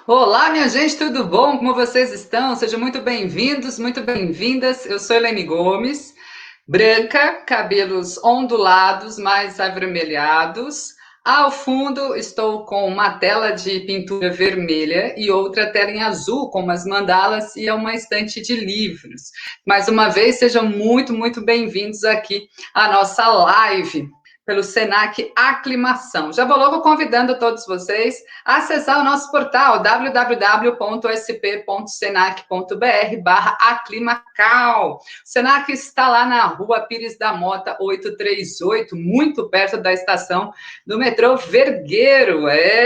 Olá, minha gente, tudo bom? Como vocês estão? Sejam muito bem-vindos, muito bem-vindas. Eu sou Elaine Gomes, branca, cabelos ondulados, mais avermelhados. Ao fundo, estou com uma tela de pintura vermelha e outra tela em azul, com umas mandalas e uma estante de livros. Mais uma vez, sejam muito, muito bem-vindos aqui à nossa live pelo Senac Aclimação. Já vou logo convidando todos vocês a acessar o nosso portal www.sp.senac.br/aclimacal. O Senac está lá na Rua Pires da Mota 838, muito perto da estação do metrô Vergueiro.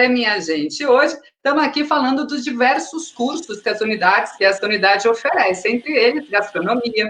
Minha gente, hoje estamos aqui falando dos diversos cursos que essa unidade oferece, entre eles gastronomia,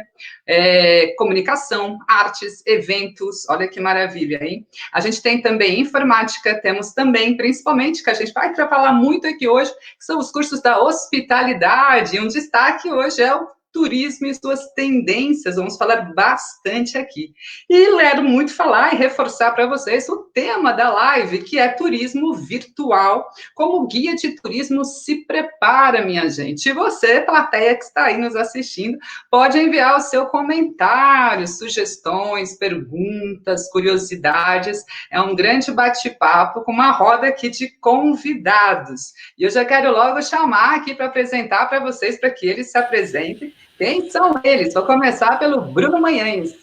comunicação, artes, eventos, olha que maravilha, hein? A gente tem também informática, temos também, principalmente, que a gente vai falar muito aqui hoje, que são os cursos da hospitalidade, um destaque hoje é o turismo e suas tendências, vamos falar bastante aqui. E quero muito falar e reforçar para vocês o tema da live, que é turismo virtual, como o guia de turismo se prepara, minha gente. E você, plateia que está aí nos assistindo, pode enviar o seu comentário, sugestões, perguntas, curiosidades. É um grande bate-papo com uma roda aqui de convidados. E eu já quero logo chamar aqui para apresentar para vocês, para que eles se apresentem. Quem são eles? Vou começar pelo Bruno Manhães.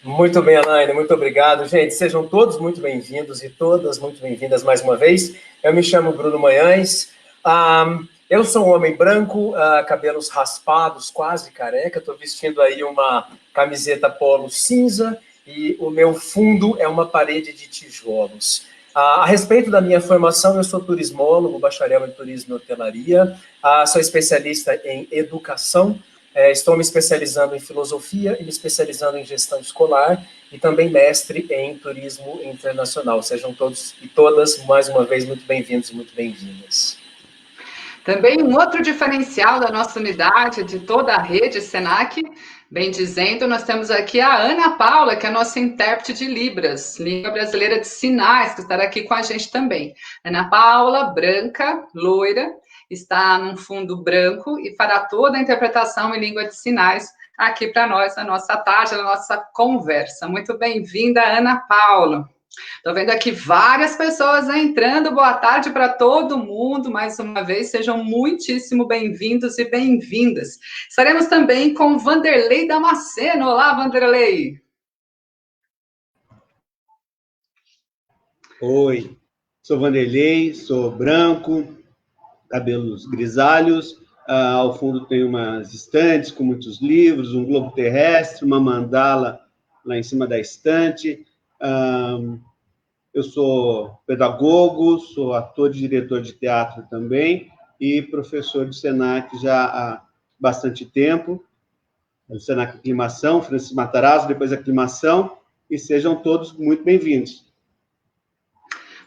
Muito bem, Elaine, muito obrigado. Gente, sejam todos muito bem-vindos e todas muito bem-vindas mais uma vez. Eu me chamo Bruno Manhães. Eu sou um homem branco, cabelos raspados, quase careca. Estou vestindo aí uma camiseta polo cinza e o meu fundo é uma parede de tijolos. A respeito da minha formação, eu sou turismólogo, bacharel em turismo e hotelaria, sou especialista em educação. Estou me especializando em filosofia e me especializando em gestão escolar e também mestre em turismo internacional. Sejam todos e todas, mais uma vez, muito bem-vindos e muito bem-vindas. Também um outro diferencial da nossa unidade, de toda a rede Senac, bem dizendo, nós temos aqui a Ana Paula, que é a nossa intérprete de Libras, língua brasileira de sinais, que estará aqui com a gente também. Ana Paula, branca, loira, está num fundo branco e fará toda a interpretação em língua de sinais aqui para nós, na nossa tarde, na nossa conversa. Muito bem-vinda, Ana Paula. Estou vendo aqui várias pessoas entrando. Boa tarde para todo mundo. Mais uma vez, sejam muitíssimo bem-vindos e bem-vindas. Estaremos também com Vanderlei Damasceno. Olá, Vanderlei. Oi, sou Vanderlei, sou branco, cabelos grisalhos, ao fundo tem umas estantes com muitos livros, um globo terrestre, uma mandala lá em cima da estante. Eu sou pedagogo, sou ator e diretor de teatro também e professor do Senac já há bastante tempo, do Senac Aclimação, Francisco Matarazzo, depois Aclimação, e sejam todos muito bem-vindos.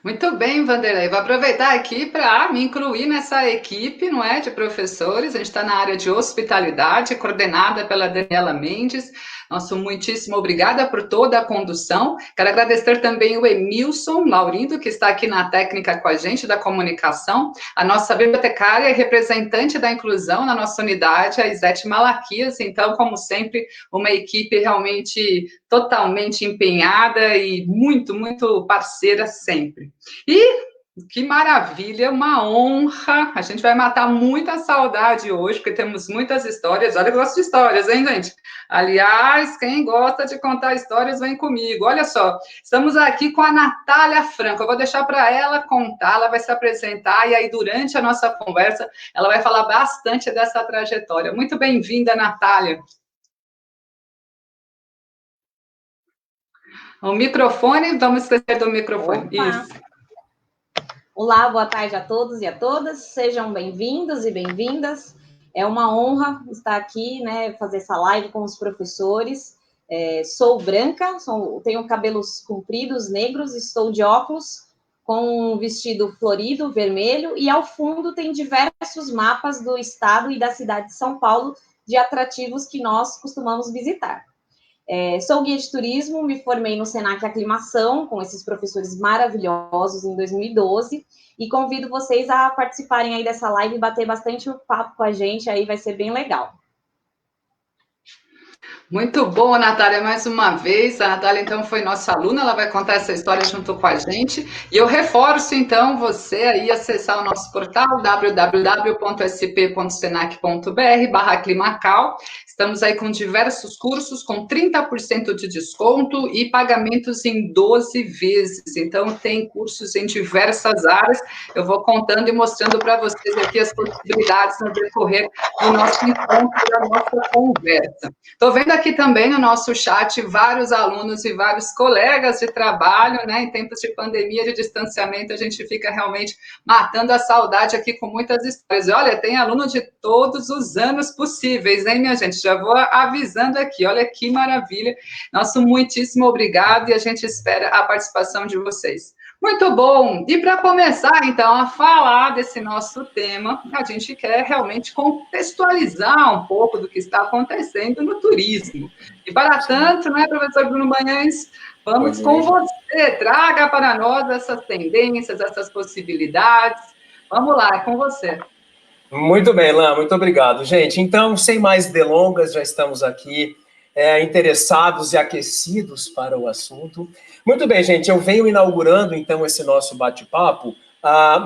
Muito bem, Vanderlei. Vou aproveitar aqui para me incluir nessa equipe, não é, de professores. A gente está na área de hospitalidade, coordenada pela Daniela Mendes. Nosso muitíssimo obrigada por toda a condução. Quero agradecer também o Emilson Laurindo, que está aqui na técnica com a gente, da comunicação. A nossa bibliotecária e representante da inclusão na nossa unidade, a Isete Malaquias. Então, como sempre, uma equipe realmente totalmente empenhada e muito, muito parceira sempre. E que maravilha, uma honra. A gente vai matar muita saudade hoje, porque temos muitas histórias. Olha, eu gosto de histórias, hein, gente? Aliás, quem gosta de contar histórias, vem comigo. Olha só, estamos aqui com a Natália Franco. Eu vou deixar para ela contar, ela vai se apresentar, e aí, durante a nossa conversa, ela vai falar bastante dessa trajetória. Muito bem-vinda, Natália. O microfone, vamos esquecer do microfone. Opa. Isso. Olá, boa tarde a todos e a todas. Sejam bem-vindos e bem-vindas. É uma honra estar aqui, né, fazer essa live com os professores. Sou branca, tenho cabelos compridos, negros, estou de óculos, com um vestido florido, vermelho, e ao fundo tem diversos mapas do estado e da cidade de São Paulo, de atrativos que nós costumamos visitar. Sou guia de turismo, me formei no Senac Aclimação, com esses professores maravilhosos em 2012, e convido vocês a participarem aí dessa live e bater bastante um papo com a gente, aí vai ser bem legal. Muito bom, Natália, mais uma vez. A Natália, então, foi nossa aluna, ela vai contar essa história junto com a gente. E eu reforço, então, você aí acessar o nosso portal www.sp.senac.br/Climacal. Estamos aí com diversos cursos, com 30% de desconto e pagamentos em 12 vezes. Então, tem cursos em diversas áreas. Eu vou contando e mostrando para vocês aqui as possibilidades no decorrer do nosso encontro e da nossa conversa. Estou vendo aqui também no nosso chat vários alunos e vários colegas de trabalho, né? Em tempos de pandemia, de distanciamento, a gente fica realmente matando a saudade aqui com muitas histórias. E olha, tem aluno de todos os anos possíveis, hein, minha gente? Já vou avisando aqui, olha que maravilha. Nosso muitíssimo obrigado e a gente espera a participação de vocês. Muito bom! E para começar, então, a falar desse nosso tema, a gente quer realmente contextualizar um pouco do que está acontecendo no turismo. E para tanto, né, professor Bruno Magalhães, vamos com você, traga para nós essas tendências, essas possibilidades. Vamos lá, é com você. Muito bem, Lã, muito obrigado. Gente, então, sem mais delongas, já estamos aqui interessados e aquecidos para o assunto. Muito bem, gente, eu venho inaugurando, então, esse nosso bate-papo,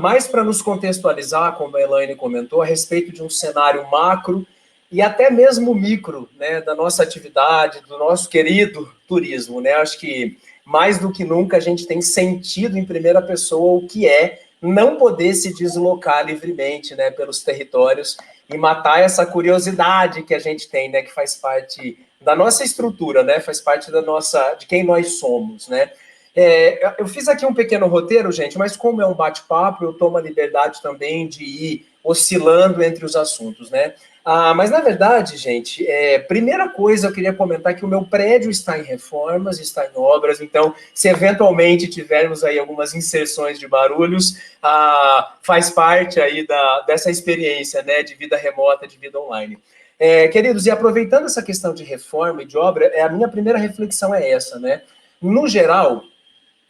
mais para nos contextualizar, como a Elaine comentou, a respeito de um cenário macro e até mesmo micro, né, da nossa atividade, do nosso querido turismo, né? Acho que, mais do que nunca, a gente tem sentido em primeira pessoa o que é não poder se deslocar livremente, né, pelos territórios e matar essa curiosidade que a gente tem, né, que faz parte da nossa estrutura, né, faz parte de quem nós somos, né. Eu fiz aqui um pequeno roteiro, gente, mas como é um bate-papo, eu tomo a liberdade também de ir oscilando entre os assuntos, né. Mas, na verdade, gente, primeira coisa, eu queria comentar que o meu prédio está em reformas, está em obras, então, se eventualmente tivermos aí algumas inserções de barulhos, faz parte aí dessa experiência, né, de vida remota, de vida online. Queridos, e aproveitando essa questão de reforma e de obra, a minha primeira reflexão é essa, né? No geral,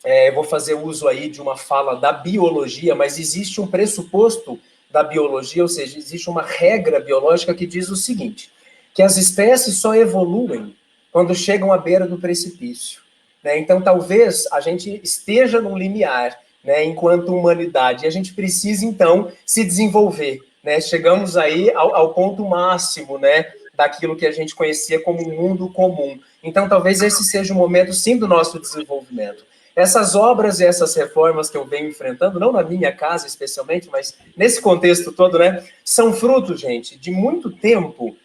eu vou fazer uso aí de uma fala da biologia, mas existe um pressuposto da biologia, ou seja, existe uma regra biológica que diz o seguinte, que as espécies só evoluem quando chegam à beira do precipício, né? Então, talvez a gente esteja num limiar, né, enquanto humanidade, e a gente precisa, então, se desenvolver, né? Chegamos aí ao ponto máximo, né, daquilo que a gente conhecia como um mundo comum. Então, talvez esse seja o momento, sim, do nosso desenvolvimento. Essas obras e essas reformas que eu venho enfrentando, não na minha casa especialmente, mas nesse contexto todo, né, são fruto, gente, de muito tempo,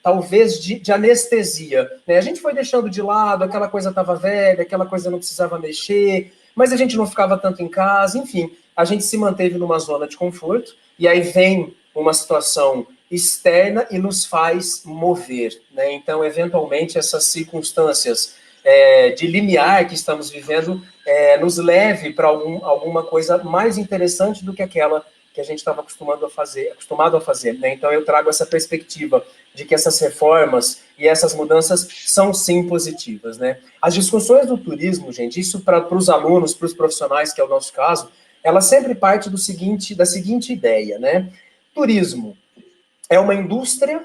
talvez de anestesia, né? A gente foi deixando de lado, aquela coisa estava velha, aquela coisa não precisava mexer, mas a gente não ficava tanto em casa, enfim, a gente se manteve numa zona de conforto, e aí vem uma situação externa e nos faz mover, né? Então, eventualmente, essas circunstâncias de limiar que estamos vivendo nos leve para alguma coisa mais interessante do que aquela que a gente estava acostumado a fazer, né? Então eu trago essa perspectiva de que essas reformas e essas mudanças são sim positivas, né? As discussões do turismo, gente, isso para os alunos, para os profissionais, que é o nosso caso, ela sempre parte da seguinte ideia, né? Turismo é uma indústria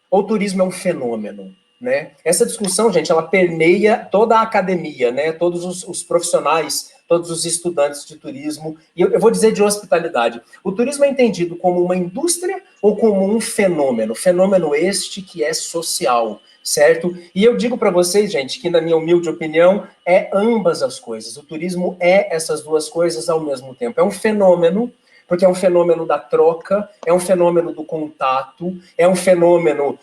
ou turismo é um fenômeno? Né? Essa discussão, gente, ela permeia toda a academia, né? Todos os profissionais, todos os estudantes de turismo, e eu vou dizer de hospitalidade. O turismo é entendido como uma indústria ou como um fenômeno? Fenômeno este que é social, certo? E eu digo para vocês, gente, que na minha humilde opinião, é ambas as coisas. O turismo é essas duas coisas ao mesmo tempo. É um fenômeno, porque é um fenômeno da troca, é um fenômeno do contato, é um fenômeno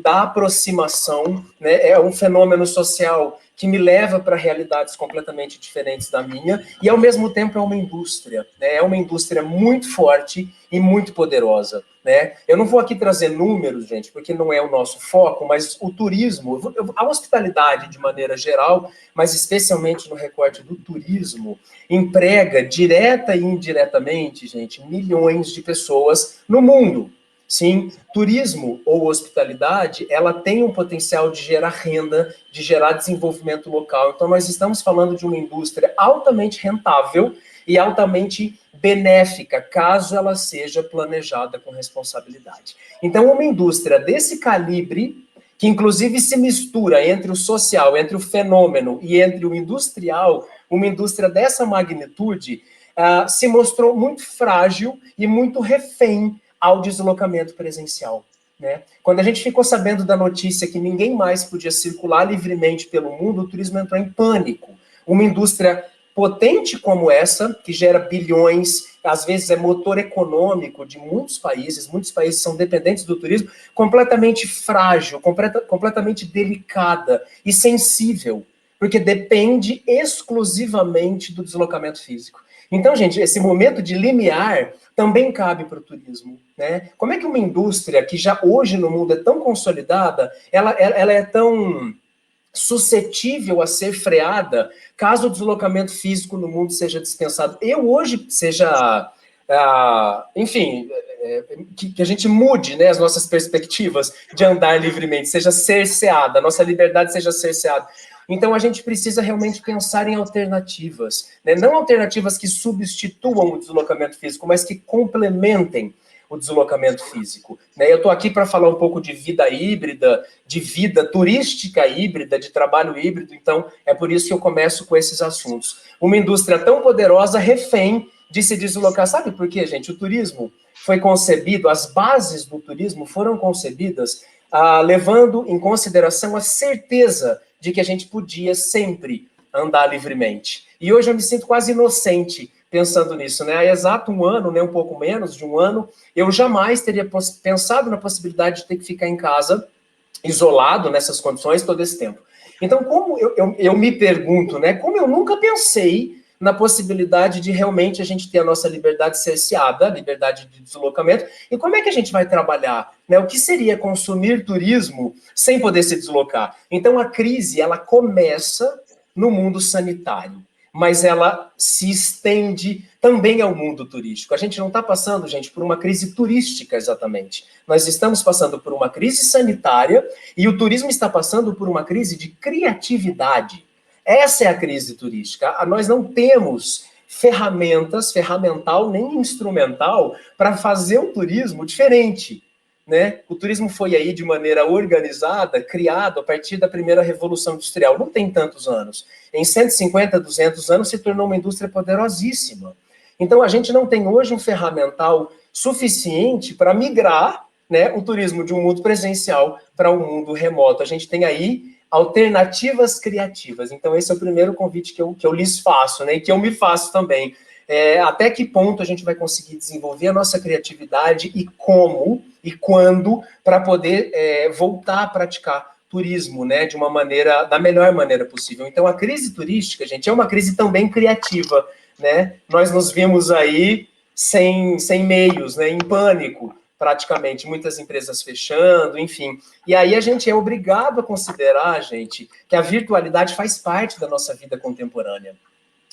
da aproximação, né? É um fenômeno social que me leva para realidades completamente diferentes da minha, e ao mesmo tempo é uma indústria, né? É uma indústria muito forte e muito poderosa, né? Eu não vou aqui trazer números, gente, porque não é o nosso foco, mas o turismo, a hospitalidade de maneira geral, mas especialmente no recorte do turismo, emprega direta e indiretamente, gente, milhões de pessoas no mundo. Sim, turismo ou hospitalidade, ela tem um potencial de gerar renda, de gerar desenvolvimento local. Então, nós estamos falando de uma indústria altamente rentável e altamente benéfica, caso ela seja planejada com responsabilidade. Então, uma indústria desse calibre, que inclusive se mistura entre o social, entre o fenômeno e entre o industrial, uma indústria dessa magnitude, se mostrou muito frágil e muito refém ao deslocamento presencial, né? Quando a gente ficou sabendo da notícia que ninguém mais podia circular livremente pelo mundo, o turismo entrou em pânico. Uma indústria potente como essa, que gera bilhões, às vezes é motor econômico de muitos países são dependentes do turismo, completamente frágil, completamente delicada e sensível, porque depende exclusivamente do deslocamento físico. Então, gente, esse momento de limiar também cabe para o turismo, né? Como é que uma indústria que já hoje no mundo é tão consolidada, ela é tão suscetível a ser freada caso o deslocamento físico no mundo seja dispensado? Eu hoje seja, enfim, que a gente mude, né, as nossas perspectivas de andar livremente, seja cerceada, a nossa liberdade seja cerceada. Então, a gente precisa realmente pensar em alternativas, né? Não alternativas que substituam o deslocamento físico, mas que complementem o deslocamento físico, né? Eu estou aqui para falar um pouco de vida híbrida, de vida turística híbrida, de trabalho híbrido, então é por isso que eu começo com esses assuntos. Uma indústria tão poderosa, refém de se deslocar. Sabe por quê, gente? O turismo foi concebido, as bases do turismo foram concebidas levando em consideração a certeza de que a gente podia sempre andar livremente. E hoje eu me sinto quase inocente pensando nisso, né? Há exato um ano, né, um pouco menos de um ano, eu jamais teria pensado na possibilidade de ter que ficar em casa, isolado nessas condições todo esse tempo. Então, como eu me pergunto, né, como eu nunca pensei na possibilidade de realmente a gente ter a nossa liberdade cerceada, a liberdade de deslocamento, e como é que a gente vai trabalhar, né? O que seria consumir turismo sem poder se deslocar? Então, a crise, ela começa no mundo sanitário, mas ela se estende também ao mundo turístico. A gente não está passando, gente, por uma crise turística exatamente. Nós estamos passando por uma crise sanitária e o turismo está passando por uma crise de criatividade. Essa é a crise turística. Nós não temos ferramental nem instrumental para fazer um turismo diferente, né? O turismo foi aí de maneira organizada, criado a partir da primeira Revolução Industrial. Não tem tantos anos. Em 150, 200 anos se tornou uma indústria poderosíssima. Então a gente não tem hoje um ferramental suficiente para migrar, né, o turismo de um mundo presencial para um mundo remoto. A gente tem aí alternativas criativas. Então, esse é o primeiro convite que eu lhes faço, né? E que eu me faço também. Até que ponto a gente vai conseguir desenvolver a nossa criatividade e como e quando para poder voltar a praticar turismo, né? De uma maneira, da melhor maneira possível. Então, a crise turística, gente, é uma crise também criativa, né? Nós nos vimos aí sem meios, né? Em pânico, praticamente, muitas empresas fechando, enfim. E aí a gente é obrigado a considerar, gente, que a virtualidade faz parte da nossa vida contemporânea.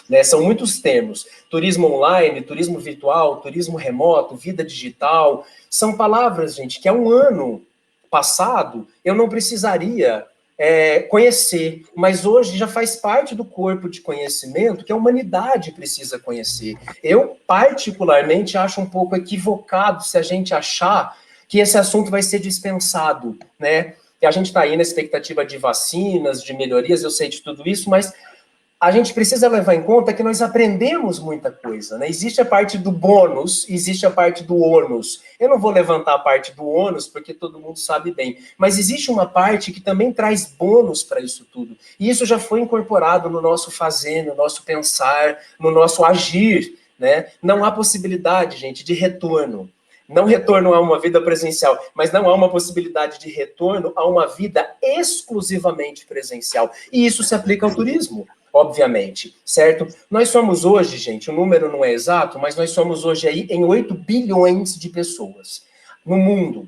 Né? São muitos termos. Turismo online, turismo virtual, turismo remoto, vida digital. São palavras, gente, que há um ano passado eu não precisaria conhecer, mas hoje já faz parte do corpo de conhecimento que a humanidade precisa conhecer. Eu, particularmente, acho um pouco equivocado se a gente achar que esse assunto vai ser dispensado, né? E a gente está aí na expectativa de vacinas, de melhorias, eu sei de tudo isso, mas a gente precisa levar em conta que nós aprendemos muita coisa, né? Existe a parte do bônus, existe a parte do ônus. Eu não vou levantar a parte do ônus, porque todo mundo sabe bem, mas existe uma parte que também traz bônus para isso tudo. E isso já foi incorporado no nosso fazer, no nosso pensar, no nosso agir, né? Não há possibilidade, gente, de retorno. Não retorno a uma vida presencial, mas não há uma possibilidade de retorno a uma vida exclusivamente presencial. E isso se aplica ao turismo. Obviamente, certo? Nós somos hoje, gente, o número não é exato, mas nós somos hoje aí em 8 bilhões de pessoas no mundo.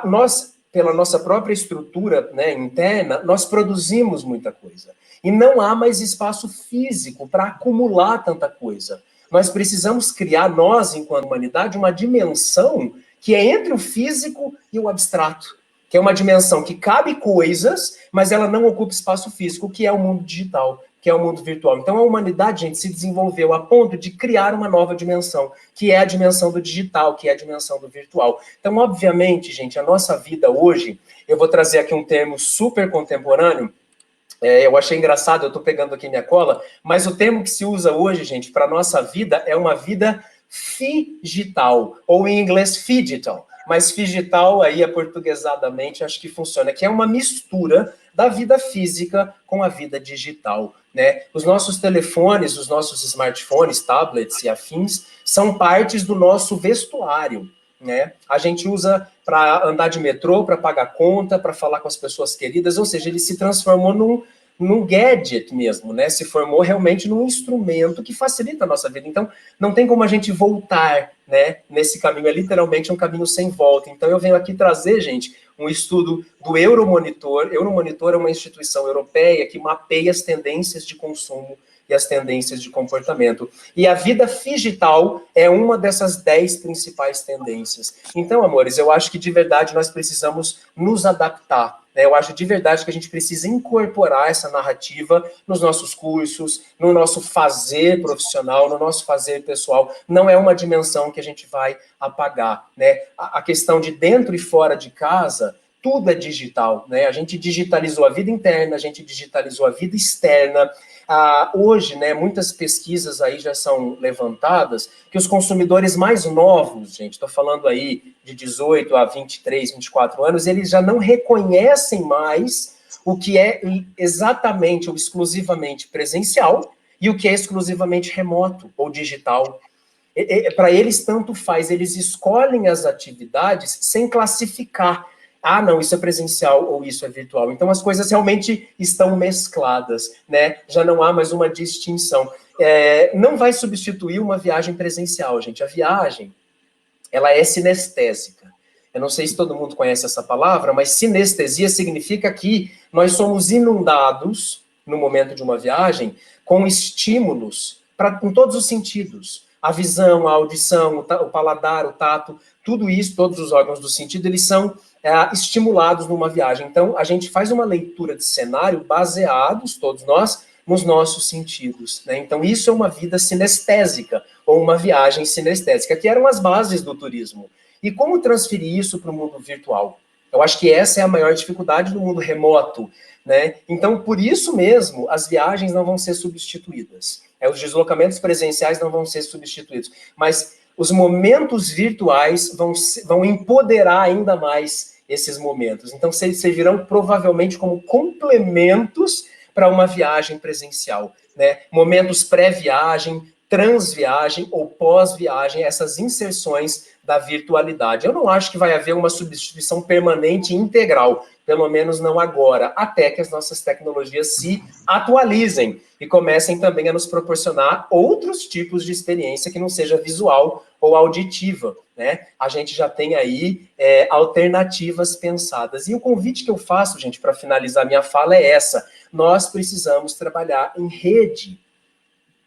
Nós, pela nossa própria estrutura, né, interna, nós produzimos muita coisa. E não há mais espaço físico para acumular tanta coisa. Nós precisamos criar, nós, enquanto humanidade, uma dimensão que é entre o físico e o abstrato, que é uma dimensão que cabe coisas, mas ela não ocupa espaço físico, que é o mundo digital, que é o mundo virtual. Então a humanidade, gente, se desenvolveu a ponto de criar uma nova dimensão, que é a dimensão do digital, que é a dimensão do virtual. Então, obviamente, gente, a nossa vida hoje, eu vou trazer aqui um termo super contemporâneo, eu achei engraçado, eu estou pegando aqui minha cola, mas o termo que se usa hoje, gente, para a nossa vida é uma vida figital, ou em inglês figital, mas figital aí aportuguesadamente acho que funciona, que é uma mistura da vida física com a vida digital, né? Os nossos telefones, os nossos smartphones, tablets e afins são partes do nosso vestuário, né? A gente usa para andar de metrô, para pagar conta, para falar com as pessoas queridas, ou seja, ele se transformou num gadget mesmo, né? Se formou realmente num instrumento que facilita a nossa vida. Então, não tem como a gente voltar, né, nesse caminho. É literalmente um caminho sem volta. Então, eu venho aqui trazer, gente, um estudo do Euromonitor. Euromonitor é uma instituição europeia que mapeia as tendências de consumo e as tendências de comportamento. E a vida digital é uma dessas 10 principais tendências. Então, amores, eu acho que de verdade nós precisamos nos adaptar. Eu acho de verdade que a gente precisa incorporar essa narrativa nos nossos cursos, no nosso fazer profissional, no nosso fazer pessoal. Não é uma dimensão que a gente vai apagar, né? A questão de dentro e fora de casa, tudo é digital, né? A gente digitalizou a vida interna, a gente digitalizou a vida externa. Hoje, né, muitas pesquisas aí já são levantadas que os consumidores mais novos, gente, estou falando aí de 18 a 23, 24 anos, eles já não reconhecem mais o que é exatamente ou exclusivamente presencial e o que é exclusivamente remoto ou digital. Para eles, tanto faz, eles escolhem as atividades sem classificar. Ah, não, isso é presencial ou isso é virtual. Então, as coisas realmente estão mescladas, né? Já não há mais uma distinção. Não vai substituir uma viagem presencial, gente. A viagem, ela é sinestésica. Eu não sei se todo mundo conhece essa palavra, mas sinestesia significa que nós somos inundados, no momento de uma viagem, com estímulos em todos os sentidos. A visão, a audição, o paladar, o tato, tudo isso, todos os órgãos do sentido, eles são estimulados numa viagem. Então, a gente faz uma leitura de cenário baseados, todos nós, nos nossos sentidos, né? Então, isso é uma vida sinestésica, ou uma viagem sinestésica, que eram as bases do turismo. E como transferir isso para o mundo virtual? Eu acho que essa é a maior dificuldade do mundo remoto, né? Então, por isso mesmo, as viagens não vão ser substituídas. Os deslocamentos presenciais não vão ser substituídos. Mas os momentos virtuais vão empoderar ainda mais esses momentos. Então, servirão provavelmente como complementos para uma viagem presencial, né? Momentos pré-viagem, transviagem ou pós-viagem, essas inserções da virtualidade. Eu não acho que vai haver uma substituição permanente e integral, pelo menos não agora, até que as nossas tecnologias se atualizem e comecem também a nos proporcionar outros tipos de experiência que não seja visual ou auditiva, né? A gente já tem aí alternativas pensadas. E o convite que eu faço, gente, para finalizar minha fala é essa: nós precisamos trabalhar em rede.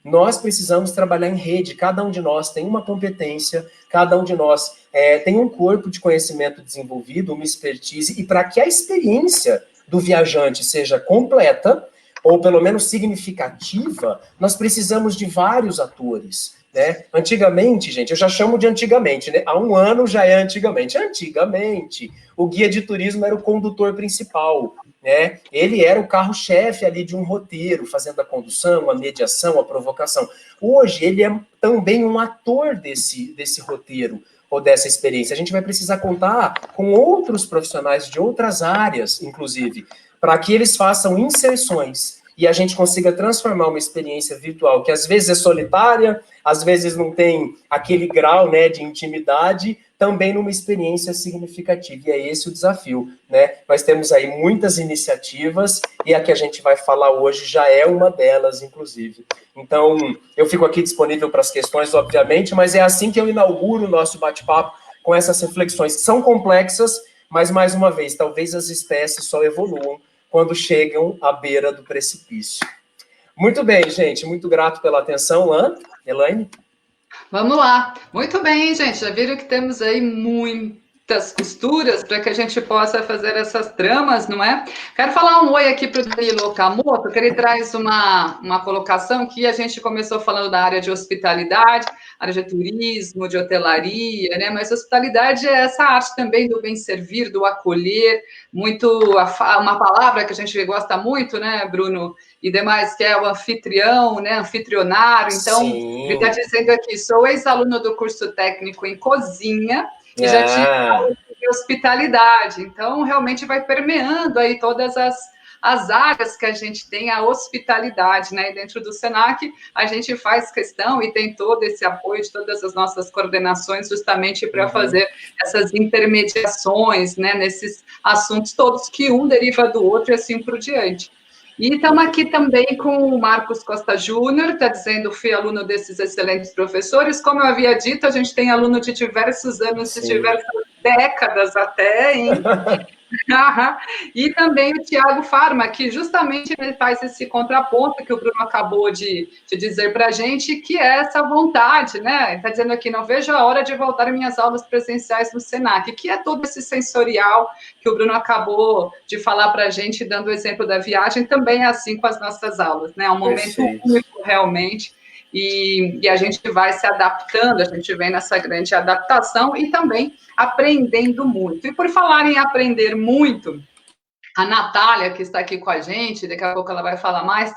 Nós precisamos trabalhar em rede, cada um de nós tem uma competência, cada um de nós tem um corpo de conhecimento desenvolvido, uma expertise, e para que a experiência do viajante seja completa, ou pelo menos significativa, nós precisamos de vários atores, né? Antigamente, gente, eu já chamo de antigamente, né? Há um ano já é antigamente. Antigamente, o guia de turismo era o condutor principal, né? Ele era o carro-chefe ali de um roteiro, fazendo a condução, a mediação, a provocação. Hoje, ele é também um ator desse roteiro ou dessa experiência. A gente vai precisar contar com outros profissionais de outras áreas, inclusive, para que eles façam inserções e a gente consiga transformar uma experiência virtual que às vezes é solitária, às vezes não tem aquele grau, né, de intimidade, também numa experiência significativa. E é esse o desafio, né? Nós temos aí muitas iniciativas e a que a gente vai falar hoje já é uma delas, inclusive. Então, eu fico aqui disponível para as questões, obviamente, mas é assim que eu inauguro o nosso bate-papo, com essas reflexões que são complexas, mas, mais uma vez, talvez as espécies só evoluam quando chegam à beira do precipício. Muito bem, gente. Muito grato pela atenção, Elaine. Vamos lá. Muito bem, gente. Já viram que temos aí muitas costuras para que a gente possa fazer essas tramas, não é? Quero falar um oi aqui para o Danilo Okamoto, que ele traz uma colocação que a gente começou falando da área de hospitalidade, área de turismo, de hotelaria, né? Mas hospitalidade é essa arte também do bem servir, do acolher, muito uma palavra que a gente gosta muito, né, Bruno? E demais, que é o anfitrião, né, anfitrionário. Então, Sim. ele está dizendo aqui, sou ex-aluno do curso técnico em cozinha e já tive aula de hospitalidade. Então, realmente vai permeando aí todas as áreas que a gente tem, a hospitalidade, né? E dentro do SENAC, a gente faz questão e tem todo esse apoio de todas as nossas coordenações justamente para fazer essas intermediações, né? Nesses assuntos todos que um deriva do outro e assim por diante. E estamos aqui também com o Marcos Costa Júnior, está dizendo, fui aluno desses excelentes professores. Como eu havia dito, a gente tem aluno de diversos anos, Sim. de diversas décadas até, hein? E também o Tiago Farma, que justamente ele faz esse contraponto que o Bruno acabou de dizer para a gente, que é essa vontade, né? Ele está dizendo aqui, não vejo a hora de voltar às minhas aulas presenciais no SENAC, que é todo esse sensorial que o Bruno acabou de falar para a gente, dando o exemplo da viagem, também é assim com as nossas aulas, né? É um momento único, realmente, e a gente vai se adaptando, a gente vem nessa grande adaptação e também aprendendo muito. E por falar em aprender muito, a Natália, que está aqui com a gente, daqui a pouco ela vai falar mais,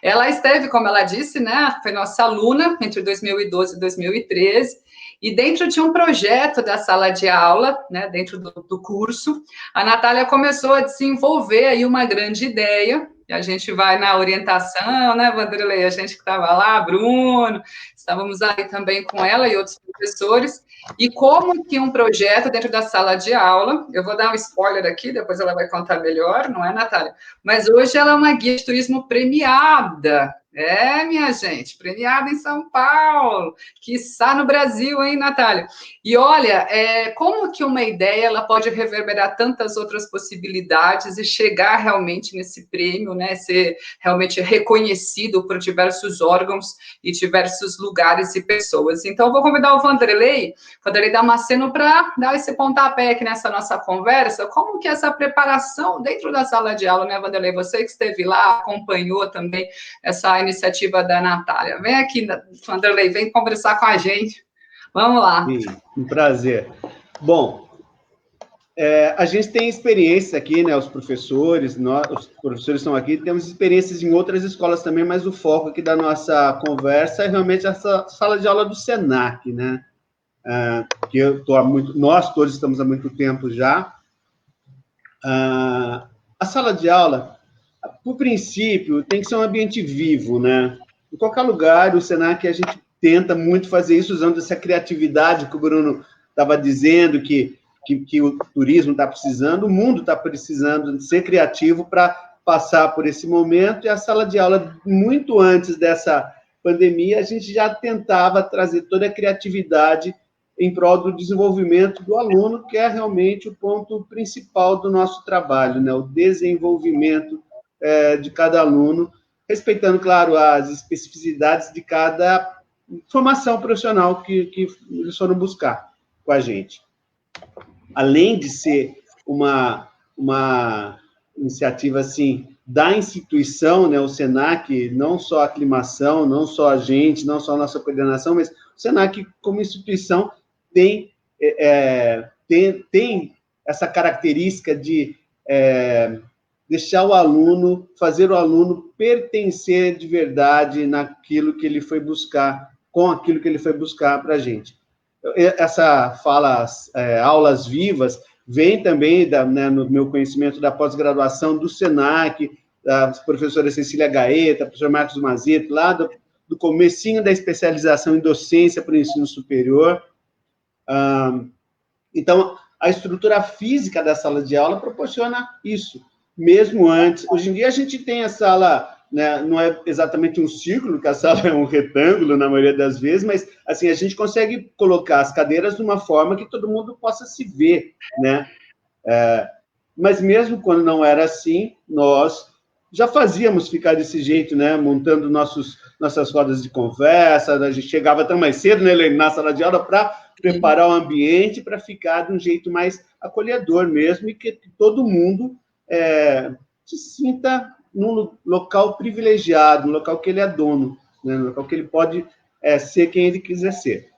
ela esteve, como ela disse, né, foi nossa aluna entre 2012 e 2013, e dentro de um projeto da sala de aula, né, dentro do curso, a Natália começou a desenvolver aí uma grande ideia, e a gente vai na orientação, né, Vanderlei, a gente que estava lá, Bruno, estávamos aí também com ela e outros professores, e como que um projeto dentro da sala de aula, eu vou dar um spoiler aqui, depois ela vai contar melhor, não é, Natália? Mas hoje ela é uma guia de turismo premiada. É, minha gente, premiada em São Paulo, quiçá no Brasil, hein, Natália? E olha, como que uma ideia ela pode reverberar tantas outras possibilidades e chegar realmente nesse prêmio, né? Ser realmente reconhecido por diversos órgãos e diversos lugares e pessoas. Então, eu vou convidar o Vanderlei Damasceno para dar esse pontapé aqui nessa nossa conversa. Como que essa preparação dentro da sala de aula, né, Vanderlei? Você que esteve lá, acompanhou também essa iniciativa da Natália. Vem aqui, Vanderlei, vem conversar com a gente. Vamos lá. Sim, um prazer. Bom, a gente tem experiência aqui, né? Os professores estão aqui, temos experiências em outras escolas também, mas o foco aqui da nossa conversa é realmente essa sala de aula do SENAC, né? Que nós todos estamos há muito tempo já. A sala de aula, por princípio, tem que ser um ambiente vivo, né? Em qualquer lugar, o SENAC, a gente tenta muito fazer isso, usando essa criatividade que o Bruno estava dizendo, que o turismo está precisando, o mundo está precisando de ser criativo para passar por esse momento, e a sala de aula, muito antes dessa pandemia, a gente já tentava trazer toda a criatividade em prol do desenvolvimento do aluno, que é realmente o ponto principal do nosso trabalho, né? O desenvolvimento de cada aluno, respeitando, claro, as especificidades de cada formação profissional que eles foram buscar com a gente. Além de ser uma iniciativa, assim, da instituição, né, o SENAC, não só a aclimação, não só a gente, não só a nossa coordenação, mas o SENAC, como instituição, tem essa característica de deixar o aluno, fazer o aluno pertencer de verdade naquilo que ele foi buscar, com aquilo que ele foi buscar para a gente. Essa fala, aulas vivas, vem também, né, no meu conhecimento da pós-graduação do SENAC, da professora Cecília Gaeta, professor Marcos Mazito, lá do comecinho da especialização em docência para o ensino superior. Então, a estrutura física da sala de aula proporciona isso, mesmo antes. Hoje em dia, a gente tem a sala, né, não é exatamente um círculo, que a sala é um retângulo, na maioria das vezes, mas, assim, a gente consegue colocar as cadeiras de uma forma que todo mundo possa se ver, né? Mas mesmo quando não era assim, nós já fazíamos ficar desse jeito, né? Montando nossas rodas de conversa, a gente chegava até mais cedo, né, Helene, na sala de aula para preparar o ambiente, para ficar de um jeito mais acolhedor mesmo, e que todo mundo se sinta num local privilegiado, no local que ele é dono, né? No local que ele pode ser quem ele quiser ser.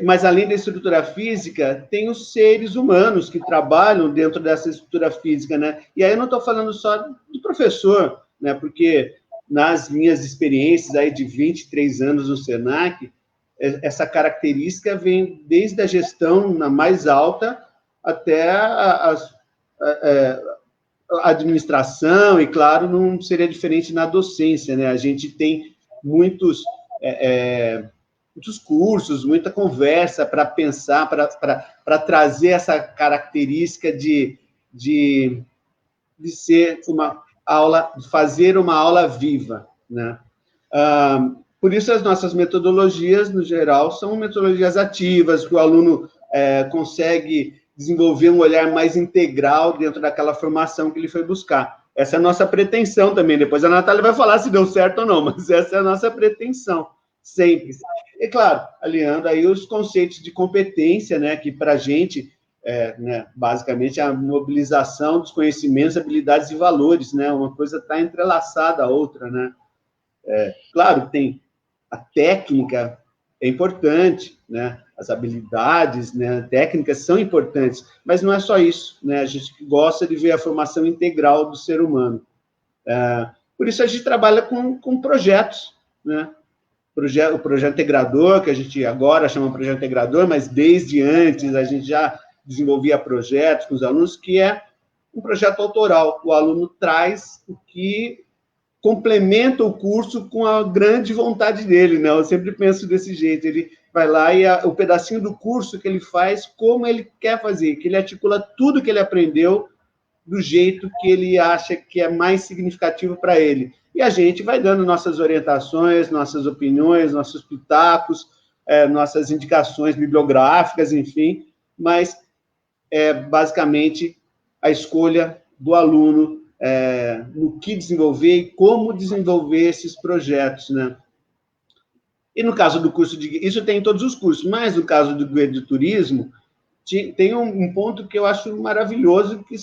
Mas além da estrutura física, tem os seres humanos que trabalham dentro dessa estrutura física, né? E aí eu não estou falando só do professor, né? Porque nas minhas experiências aí de 23 anos no Senac, essa característica vem desde a gestão na mais alta até a administração, e, claro, não seria diferente na docência, né? A gente tem muitos cursos, muita conversa para pensar, para trazer essa característica de ser uma aula, de fazer uma aula viva, né? Por isso, as nossas metodologias, no geral, são metodologias ativas, que o aluno consegue desenvolver um olhar mais integral dentro daquela formação que ele foi buscar. Essa é a nossa pretensão também. Depois a Natália vai falar se deu certo ou não, mas essa é a nossa pretensão, sempre. E, claro, aliando aí os conceitos de competência, né, que para a gente, né, basicamente, é a mobilização dos conhecimentos, habilidades e valores, né? Uma coisa está entrelaçada à outra, né? Claro, tem a técnica, é importante, né? As habilidades, né, técnicas são importantes, mas não é só isso, né? A gente gosta de ver a formação integral do ser humano. Por isso, a gente trabalha com projetos, né? O projeto integrador, que a gente agora chama de projeto integrador, mas desde antes a gente já desenvolvia projetos com os alunos, que é um projeto autoral. O aluno traz o que complementa o curso com a grande vontade dele, né? Eu sempre penso desse jeito, ele vai lá e o pedacinho do curso que ele faz, como ele quer fazer, que ele articula tudo que ele aprendeu do jeito que ele acha que é mais significativo para ele. E a gente vai dando nossas orientações, nossas opiniões, nossos pitacos, nossas indicações bibliográficas, enfim, mas basicamente a escolha do aluno no que desenvolver e como desenvolver esses projetos, né? E no caso do curso isso tem em todos os cursos, mas no caso do guia de turismo, tem um ponto que eu acho maravilhoso, que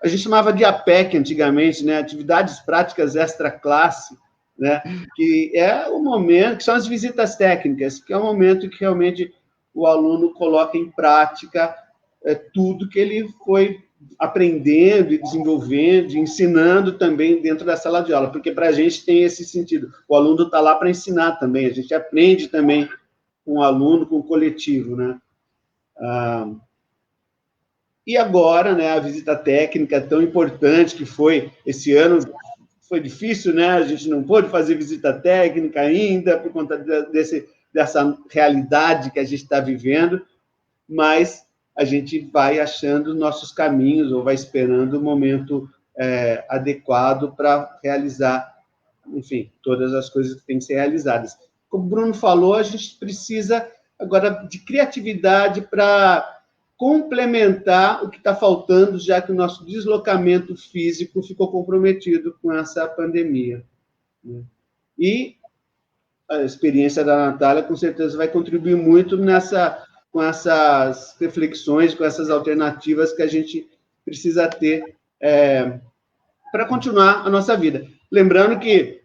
a gente chamava de APEC antigamente, né? Atividades práticas extra-classe, né? Que é o momento, que são as visitas técnicas, que é o momento que realmente o aluno coloca em prática tudo que ele foi aprendendo e desenvolvendo, ensinando também dentro da sala de aula, porque para a gente tem esse sentido. O aluno está lá para ensinar também, a gente aprende também com o aluno, com o coletivo, né? E agora, né, a visita técnica tão importante que foi esse ano, foi difícil, né? A gente não pôde fazer visita técnica ainda, por conta dessa realidade que a gente está vivendo, mas a gente vai achando nossos caminhos, ou vai esperando o momento adequado para realizar, enfim, todas as coisas que têm que ser realizadas. Como o Bruno falou, a gente precisa agora de criatividade para complementar o que está faltando, já que o nosso deslocamento físico ficou comprometido com essa pandemia. E a experiência da Natália, com certeza, vai contribuir muito com essas reflexões, com essas alternativas que a gente precisa ter para continuar a nossa vida. Lembrando que,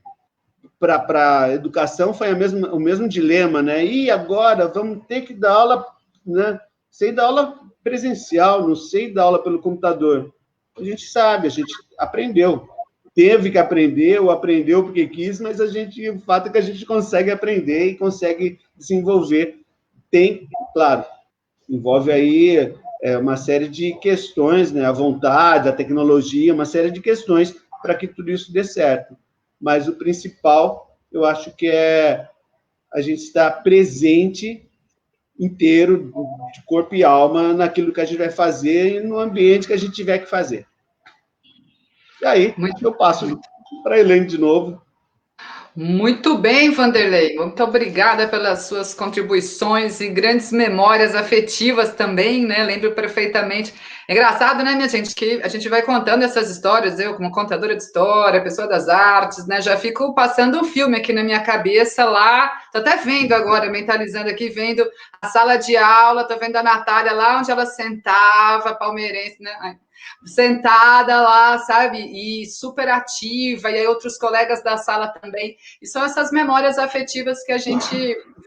para a educação, foi o mesmo dilema, né? E agora vamos ter que dar aula, né? Sei dar aula presencial, não sei dar aula pelo computador. A gente sabe, a gente aprendeu. Teve que aprender, ou aprendeu porque quis, mas o fato é que a gente consegue aprender e consegue desenvolver. Tem, claro, envolve aí uma série de questões, né? A vontade, a tecnologia, uma série de questões para que tudo isso dê certo. Mas o principal, eu acho que é a gente estar presente inteiro, de corpo e alma, naquilo que a gente vai fazer e no ambiente que a gente tiver que fazer. E aí, eu passo para a Helene de novo. Muito bem, Vanderlei. Muito obrigada pelas suas contribuições e grandes memórias afetivas também, né? Lembro perfeitamente. É engraçado, né, minha gente, que a gente vai contando essas histórias, eu, como contadora de história, pessoa das artes, né? Já fico passando um filme aqui na minha cabeça lá. Tô até vendo agora, mentalizando aqui, vendo a sala de aula, tô vendo a Natália lá onde ela sentava, palmeirense, né? Sentada lá, sabe? E super ativa, e aí outros colegas da sala também. E são essas memórias afetivas que a gente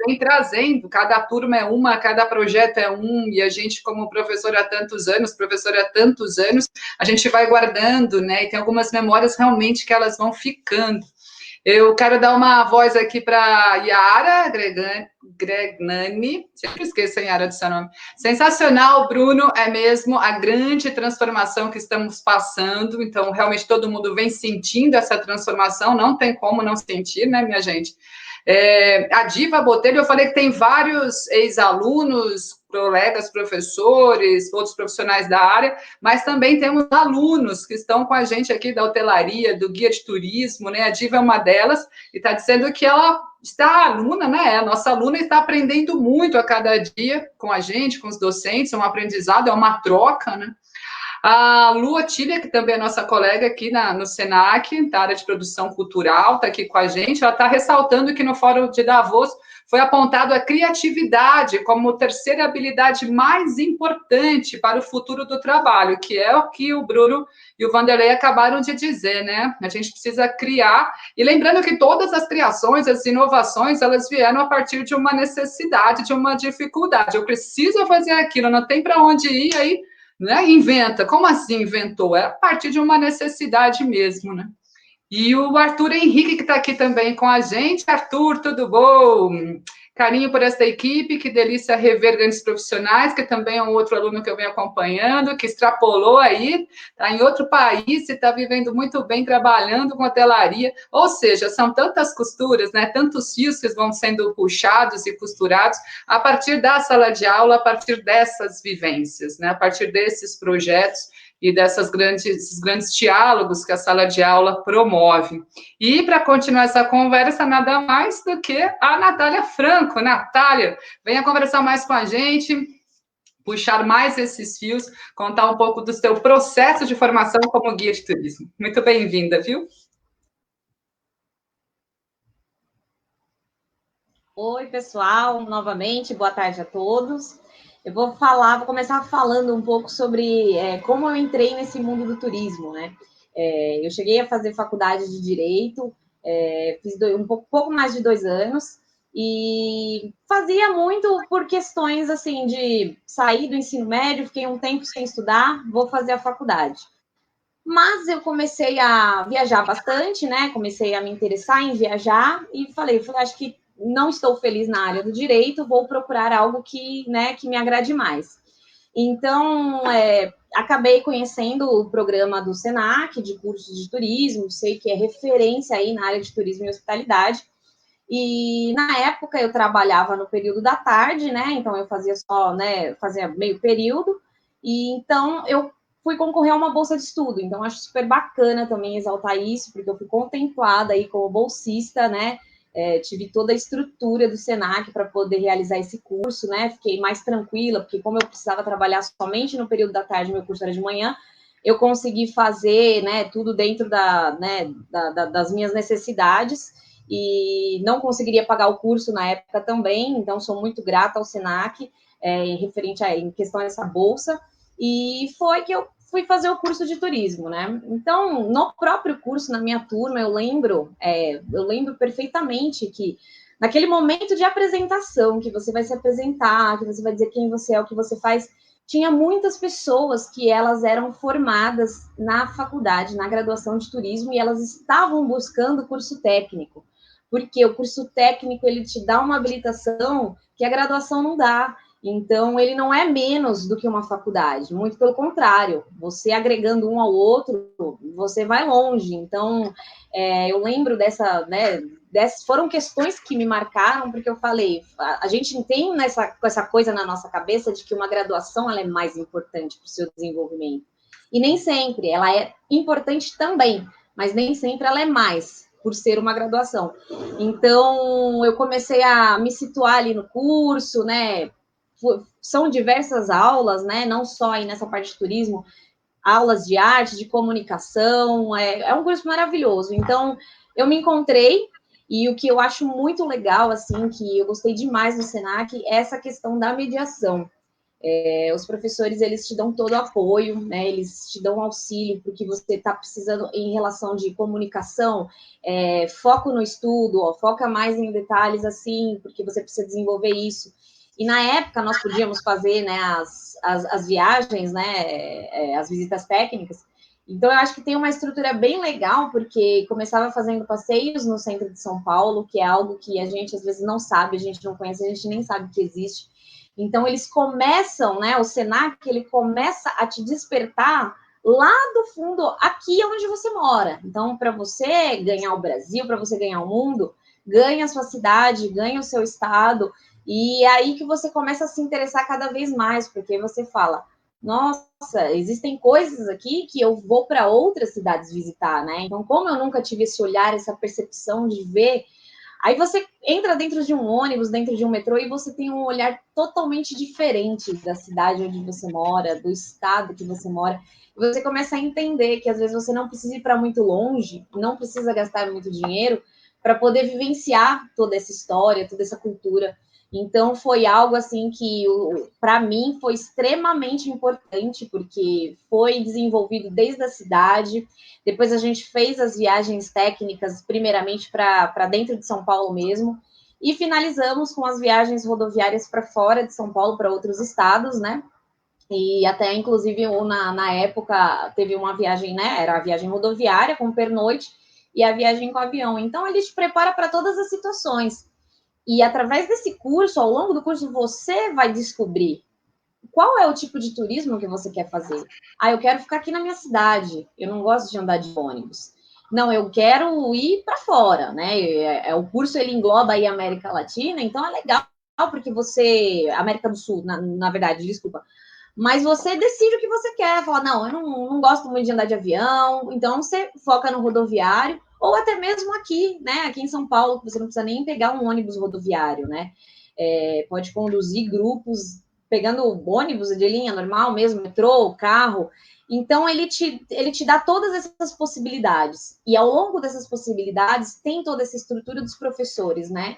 vem trazendo. Cada turma é uma, cada projeto é um, e a gente, como professora há tantos anos, professora há tantos anos, a gente vai guardando, né? E tem algumas memórias realmente que elas vão ficando. Eu quero dar uma voz aqui para Yara Gregnani, sempre esqueço, Yara, do seu nome. Sensacional, Bruno, é mesmo a grande transformação que estamos passando, então realmente todo mundo vem sentindo essa transformação, não tem como não sentir, né, minha gente? A Diva Botelho, eu falei que tem vários ex-alunos, colegas, professores, outros profissionais da área, mas também temos alunos que estão com a gente aqui da hotelaria, do guia de turismo, né? A Diva é uma delas e está dizendo que ela está aluna, né? A nossa aluna está aprendendo muito a cada dia com a gente, com os docentes, é um aprendizado, é uma troca, né? A Lu Otília, que também é nossa colega aqui no SENAC, da área de produção cultural, está aqui com a gente. Ela está ressaltando que no Fórum de Davos foi apontado a criatividade como terceira habilidade mais importante para o futuro do trabalho, que é o que o Bruno e o Vanderlei acabaram de dizer, né? A gente precisa criar. E lembrando que todas as criações, as inovações, elas vieram a partir de uma necessidade, de uma dificuldade. Eu preciso fazer aquilo, não tem para onde ir, aí, né? Inventa. Como assim inventou? É a partir de uma necessidade mesmo, né? E o Arthur Henrique, que está aqui também com a gente. Arthur, tudo bom? Carinho por essa equipe, que delícia rever grandes profissionais, que também é um outro aluno que eu venho acompanhando, que extrapolou aí, está em outro país e está vivendo muito bem, trabalhando com hotelaria. Ou seja, são tantas costuras, né? Tantos fios que vão sendo puxados e costurados a partir da sala de aula, a partir dessas vivências, né? A partir desses projetos e desses grandes diálogos que a sala de aula promove. E para continuar essa conversa, nada mais do que a Natália Franco. Natália, venha conversar mais com a gente, puxar mais esses fios, contar um pouco do seu processo de formação como guia de turismo. Muito bem-vinda, viu? Oi, pessoal, novamente, boa tarde a todos. Eu vou começar falando um pouco sobre como eu entrei nesse mundo do turismo, né? Eu cheguei a fazer faculdade de Direito, fiz pouco mais de 2 anos, e fazia muito por questões, assim, de sair do ensino médio, fiquei um tempo sem estudar, vou fazer a faculdade. Mas eu comecei a viajar bastante, né? Comecei a me interessar em viajar e falei, acho que não estou feliz na área do direito, vou procurar algo que me agrade mais. Então, acabei conhecendo o programa do SENAC, de cursos de turismo, sei que é referência aí na área de turismo e hospitalidade. E, na época, eu trabalhava no período da tarde, né? Então, eu fazia fazia meio período. E, então, eu fui concorrer a uma bolsa de estudo. Então, acho super bacana também exaltar isso, porque eu fui contemplada aí como bolsista, né? Tive toda a estrutura do SENAC para poder realizar esse curso, né? Fiquei mais tranquila, porque como eu precisava trabalhar somente no período da tarde, meu curso era de manhã, eu consegui fazer, né, tudo dentro das minhas necessidades, e não conseguiria pagar o curso na época também, então sou muito grata ao SENAC, em questão dessa bolsa, e foi que eu fui fazer o curso de turismo, né? Então, no próprio curso, na minha turma, eu lembro perfeitamente que naquele momento de apresentação, que você vai se apresentar, que você vai dizer quem você é, o que você faz, tinha muitas pessoas que elas eram formadas na faculdade, na graduação de turismo, e elas estavam buscando curso técnico, porque o curso técnico, ele te dá uma habilitação que a graduação não dá. Então, ele não é menos do que uma faculdade, muito pelo contrário, você agregando um ao outro, você vai longe. Então, eu lembro foram questões que me marcaram, porque eu falei, a gente tem essa coisa na nossa cabeça de que uma graduação ela é mais importante para o seu desenvolvimento. E nem sempre, ela é importante também, mas nem sempre ela é mais. por ser uma graduação. Então, eu comecei a me situar ali no curso, né? São diversas aulas, né? Não só aí nessa parte de turismo, aulas de arte, de comunicação, é um curso maravilhoso. Então, eu me encontrei, e o que eu acho muito legal, assim, que eu gostei demais no Senac, é essa questão da mediação. Os professores, eles te dão todo o apoio, né? Eles te dão auxílio porque você está precisando em relação de comunicação, foco no estudo, foca mais em detalhes assim, porque você precisa desenvolver isso. E na época nós podíamos fazer, né, as viagens, né, as visitas técnicas. Então eu acho que tem uma estrutura bem legal, porque começava fazendo passeios no centro de São Paulo, que é algo que a gente às vezes não sabe, a gente não conhece, a gente nem sabe que existe. Então, eles começam, né? O Senac, ele começa a te despertar lá do fundo, aqui onde você mora. Então, para você ganhar o Brasil, para você ganhar o mundo, ganha a sua cidade, ganha o seu estado. E é aí que você começa a se interessar cada vez mais, porque você fala, nossa, existem coisas aqui que eu vou para outras cidades visitar, né? Então, como eu nunca tive esse olhar, essa percepção de ver, aí você entra dentro de um ônibus, dentro de um metrô, e você tem um olhar totalmente diferente da cidade onde você mora, do estado que você mora. E você começa a entender que às vezes você não precisa ir para muito longe, não precisa gastar muito dinheiro para poder vivenciar toda essa história, toda essa cultura. Então, foi algo assim que, para mim, foi extremamente importante, porque foi desenvolvido desde a cidade. Depois a gente fez as viagens técnicas, primeiramente para dentro de São Paulo mesmo, e finalizamos com as viagens rodoviárias para fora de São Paulo, para outros estados, né? E até, inclusive, na época, teve uma viagem, né? Era a viagem rodoviária com pernoite e a viagem com avião. Então, ele te prepara para todas as situações. E através desse curso, ao longo do curso, você vai descobrir qual é o tipo de turismo que você quer fazer. Ah, eu quero ficar aqui na minha cidade, eu não gosto de andar de ônibus. Não, eu quero ir para fora, né? O curso, ele engloba aí a América Latina, então é legal, porque você... América do Sul, na verdade, desculpa. Mas você decide o que você quer. Fala, não, eu não gosto muito de andar de avião, então você foca no rodoviário, ou até mesmo aqui, né? Aqui em São Paulo, que você não precisa nem pegar um ônibus rodoviário, né? Pode conduzir grupos pegando ônibus de linha normal mesmo, metrô, carro. Então, ele te dá todas essas possibilidades. E ao longo dessas possibilidades, tem toda essa estrutura dos professores, né?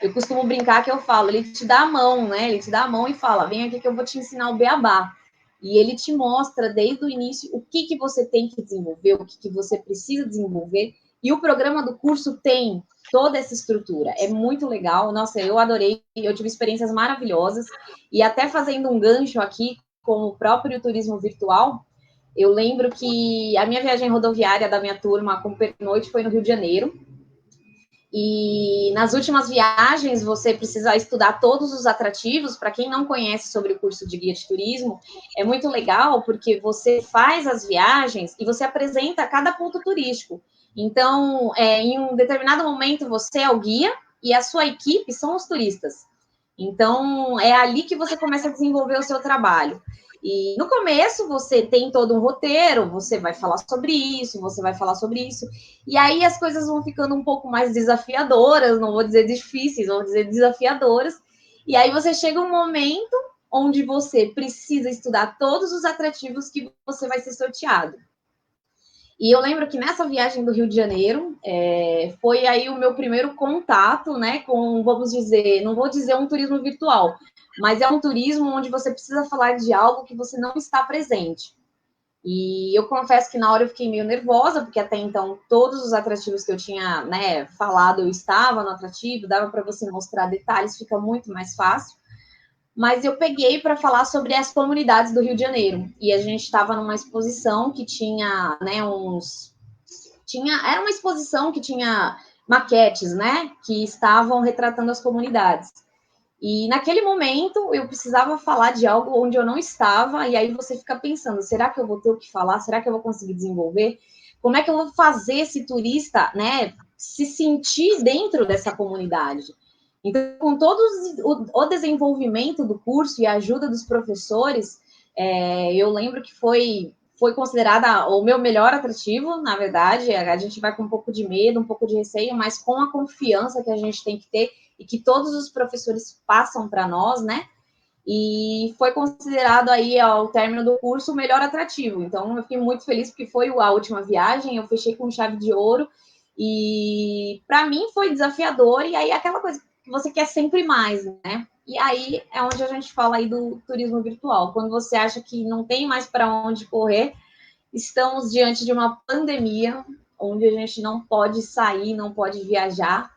Eu costumo brincar que eu falo, ele te dá a mão, né? Ele te dá a mão e fala, vem aqui que eu vou te ensinar o beabá. E ele te mostra desde o início o que você tem que desenvolver, o que você precisa desenvolver. E o programa do curso tem toda essa estrutura. É muito legal. Nossa, eu adorei. Eu tive experiências maravilhosas. E até fazendo um gancho aqui com o próprio turismo virtual, eu lembro que a minha viagem rodoviária da minha turma com pernoite foi no Rio de Janeiro. E nas últimas viagens, você precisa estudar todos os atrativos. Para quem não conhece sobre o curso de guia de turismo, é muito legal, porque você faz as viagens e você apresenta cada ponto turístico. Então, em um determinado momento, você é o guia e a sua equipe são os turistas. Então, é ali que você começa a desenvolver o seu trabalho. E no começo você tem todo um roteiro, você vai falar sobre isso, você vai falar sobre isso, e aí as coisas vão ficando um pouco mais desafiadoras, não vou dizer difíceis, vou dizer desafiadoras, e aí você chega um momento onde você precisa estudar todos os atrativos que você vai ser sorteado. E eu lembro que nessa viagem do Rio de Janeiro, foi aí o meu primeiro contato, né, com, vamos dizer, não vou dizer um turismo virtual, mas é um turismo onde você precisa falar de algo que você não está presente. E eu confesso que na hora eu fiquei meio nervosa, porque até então todos os atrativos que eu tinha, né, falado, eu estava no atrativo, dava para você mostrar detalhes, fica muito mais fácil. Mas eu peguei para falar sobre as comunidades do Rio de Janeiro. E a gente estava numa exposição que tinha, né, era uma exposição que tinha maquetes, né, que estavam retratando as comunidades. E naquele momento eu precisava falar de algo onde eu não estava, e aí você fica pensando, será que eu vou ter o que falar? Será que eu vou conseguir desenvolver? Como é que eu vou fazer esse turista, né, se sentir dentro dessa comunidade? Então, com todo o desenvolvimento do curso e a ajuda dos professores, eu lembro que foi foi considerada o meu melhor atrativo, na verdade. A gente vai com um pouco de medo, um pouco de receio, mas com a confiança que a gente tem que ter e que todos os professores passam para nós, né? E foi considerado aí, ao término do curso, o melhor atrativo. Então, eu fiquei muito feliz, porque foi a última viagem, eu fechei com chave de ouro, e para mim foi desafiador, e aí aquela coisa que você quer sempre mais, né? E aí é onde a gente fala aí do turismo virtual. Quando você acha que não tem mais para onde correr, estamos diante de uma pandemia, onde a gente não pode sair, não pode viajar,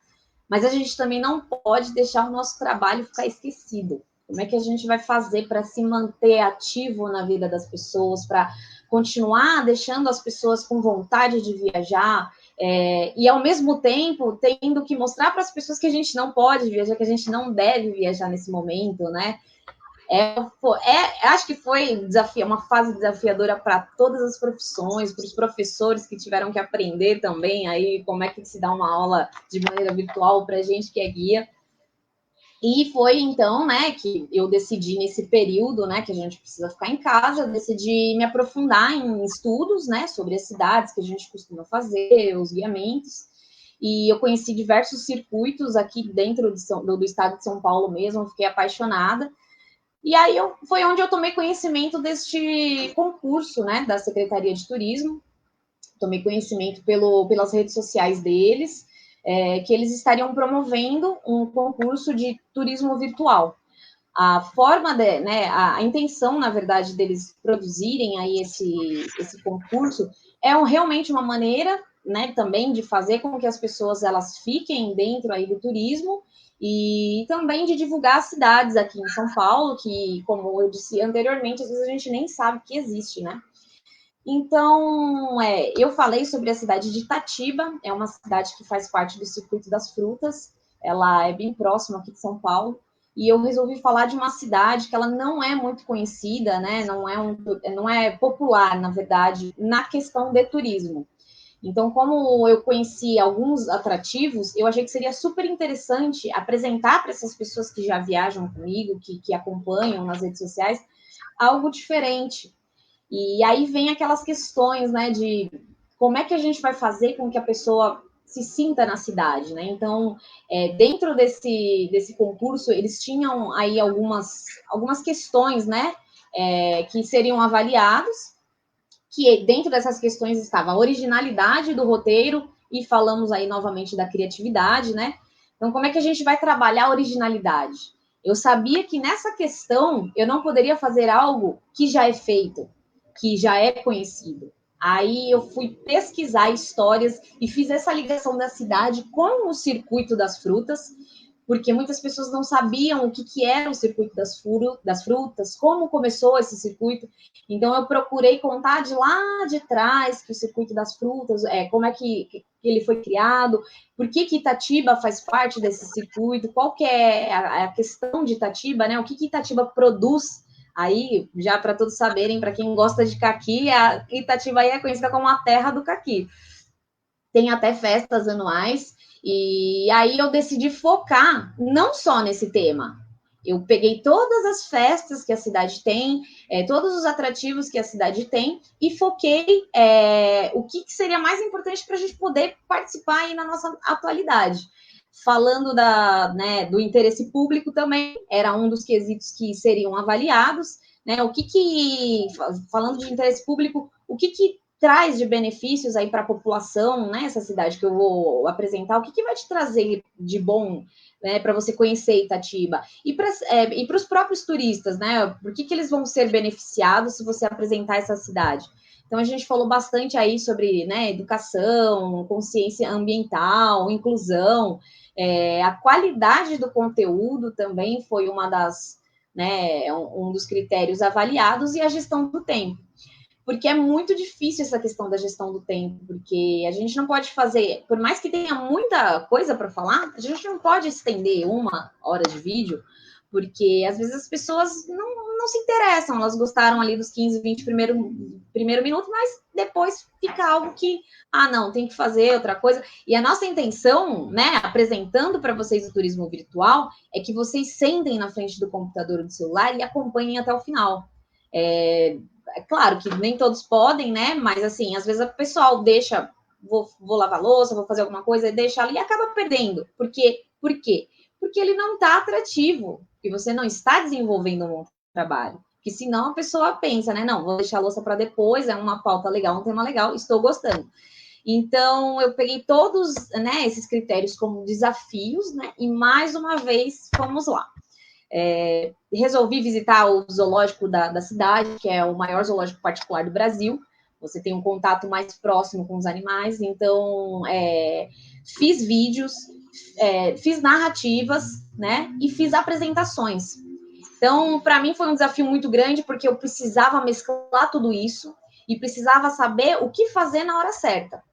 mas a gente também não pode deixar o nosso trabalho ficar esquecido. Como é que a gente vai fazer para se manter ativo na vida das pessoas, para continuar deixando as pessoas com vontade de viajar, e ao mesmo tempo tendo que mostrar para as pessoas que a gente não pode viajar, que a gente não deve viajar nesse momento, né? Acho que foi uma fase desafiadora para todas as profissões, para os professores que tiveram que aprender também aí como é que se dá uma aula de maneira virtual para a gente que é guia. E foi então, né, que eu decidi nesse período, né, que a gente precisa ficar em casa, eu decidi me aprofundar em estudos, né, sobre as cidades que a gente costuma fazer, os guiamentos. E eu conheci diversos circuitos aqui dentro do estado de São Paulo mesmo, fiquei apaixonada. E aí foi onde eu tomei conhecimento deste concurso, né, da Secretaria de Turismo. Tomei conhecimento pelas redes sociais deles, que eles estariam promovendo um concurso de turismo virtual. A forma, a intenção, na verdade, deles produzirem aí esse concurso realmente uma maneira, né, também de fazer com que as pessoas elas fiquem dentro aí do turismo e também de divulgar as cidades aqui em São Paulo, que, como eu disse anteriormente, às vezes a gente nem sabe que existe, né? Então, eu falei sobre a cidade de Itatiba, é uma cidade que faz parte do Circuito das Frutas, ela é bem próxima aqui de São Paulo, e eu resolvi falar de uma cidade que ela não é muito conhecida, né? Não é popular, na verdade, na questão de turismo. Então, como eu conheci alguns atrativos, eu achei que seria super interessante apresentar para essas pessoas que já viajam comigo, que acompanham nas redes sociais, algo diferente. E aí vem aquelas questões, né, de como é que a gente vai fazer com que a pessoa se sinta na cidade, né? Então, dentro desse concurso, eles tinham aí algumas questões, né, que seriam avaliados, que dentro dessas questões estava a originalidade do roteiro, e falamos aí novamente da criatividade, né? Então, como é que a gente vai trabalhar a originalidade? Eu sabia que nessa questão eu não poderia fazer algo que já é feito, que já é conhecido. Aí eu fui pesquisar histórias e fiz essa ligação da cidade com o Circuito das Frutas, porque muitas pessoas não sabiam o que era o Circuito das Frutas, como começou esse circuito. Então, eu procurei contar de lá de trás que o Circuito das Frutas, como é que ele foi criado, por que Itatiba faz parte desse circuito, qual que é a questão de Itatiba, né? O que Itatiba produz. Aí, já para todos saberem, para quem gosta de caqui, a Itatiba aí é conhecida como a terra do caqui. Tem até festas anuais, e aí eu decidi focar não só nesse tema. Eu peguei todas as festas que a cidade tem, todos os atrativos que a cidade tem, e foquei o que seria mais importante para a gente poder participar aí na nossa atualidade. Falando do interesse público também, era um dos quesitos que seriam avaliados, né? Falando de interesse público, o que traz de benefícios aí para a população, né? Essa cidade que eu vou apresentar, o que vai te trazer de bom, né, para você conhecer Itatiba? E para os próprios turistas, né? Por que eles vão ser beneficiados se você apresentar essa cidade? Então, a gente falou bastante aí sobre, né, educação, consciência ambiental, inclusão, a qualidade do conteúdo também foi uma das, né, um dos critérios avaliados, e a gestão do tempo. Porque é muito difícil essa questão da gestão do tempo, porque a gente não pode fazer, por mais que tenha muita coisa para falar, a gente não pode estender 1 hora de vídeo, porque às vezes as pessoas não se interessam, elas gostaram ali dos 15, 20 primeiro minuto, mas depois fica algo que, não, tem que fazer outra coisa. E a nossa intenção, né, apresentando para vocês o turismo virtual, é que vocês sentem na frente do computador ou do celular e acompanhem até o final. é claro que nem todos podem, né? Mas assim, às vezes o pessoal deixa, vou lavar louça, vou fazer alguma coisa, deixa ali e acaba perdendo. Por quê? Porque ele não está atrativo, e você não está desenvolvendo um bom trabalho. Porque senão a pessoa pensa, né? Não, vou deixar a louça para depois, é uma pauta legal, um tema legal, estou gostando. Então, eu peguei todos, né, esses critérios como desafios, né? E mais uma vez, vamos lá. Resolvi visitar o zoológico da cidade, que é o maior zoológico particular do Brasil. Você tem um contato mais próximo com os animais. Então, fiz vídeos, fiz narrativas, né? E fiz apresentações. Então, para mim foi um desafio muito grande, porque eu precisava mesclar tudo isso e precisava saber o que fazer na hora certa.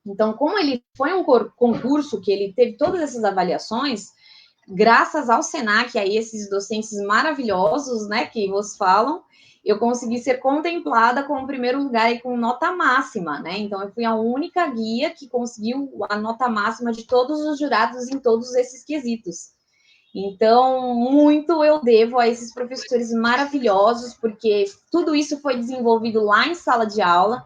Então, como ele foi um concurso que ele teve todas essas avaliações, graças ao Senac, aí esses docentes maravilhosos, né, que vos falam, eu consegui ser contemplada com o primeiro lugar e com nota máxima, né? Então, eu fui a única guia que conseguiu a nota máxima de todos os jurados em todos esses quesitos. Então, muito eu devo a esses professores maravilhosos, porque tudo isso foi desenvolvido lá em sala de aula.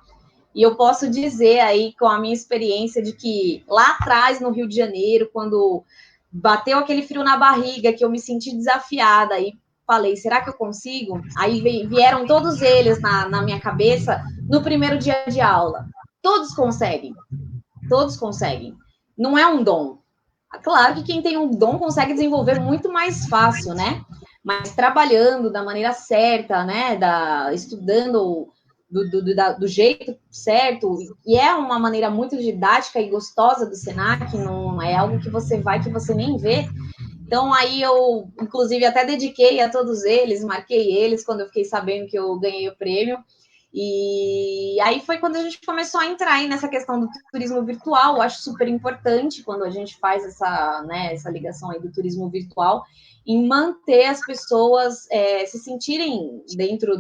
E eu posso dizer aí, com a minha experiência, de que lá atrás, no Rio de Janeiro, quando bateu aquele frio na barriga, que eu me senti desafiada, e falei, será que eu consigo? Aí vieram todos eles na minha cabeça no primeiro dia de aula. Todos conseguem. Todos conseguem. Não é um dom. Claro que quem tem um dom consegue desenvolver muito mais fácil, né? Mas trabalhando da maneira certa, né? Estudando do jeito certo, e é uma maneira muito didática e gostosa do Senac, não é algo que você vai, que você nem vê. Então, aí eu, inclusive, até dediquei a todos eles, marquei eles quando eu fiquei sabendo que eu ganhei o prêmio. E aí foi quando a gente começou a entrar aí nessa questão do turismo virtual. Eu acho super importante quando a gente faz essa ligação aí do turismo virtual, em manter as pessoas se sentirem dentro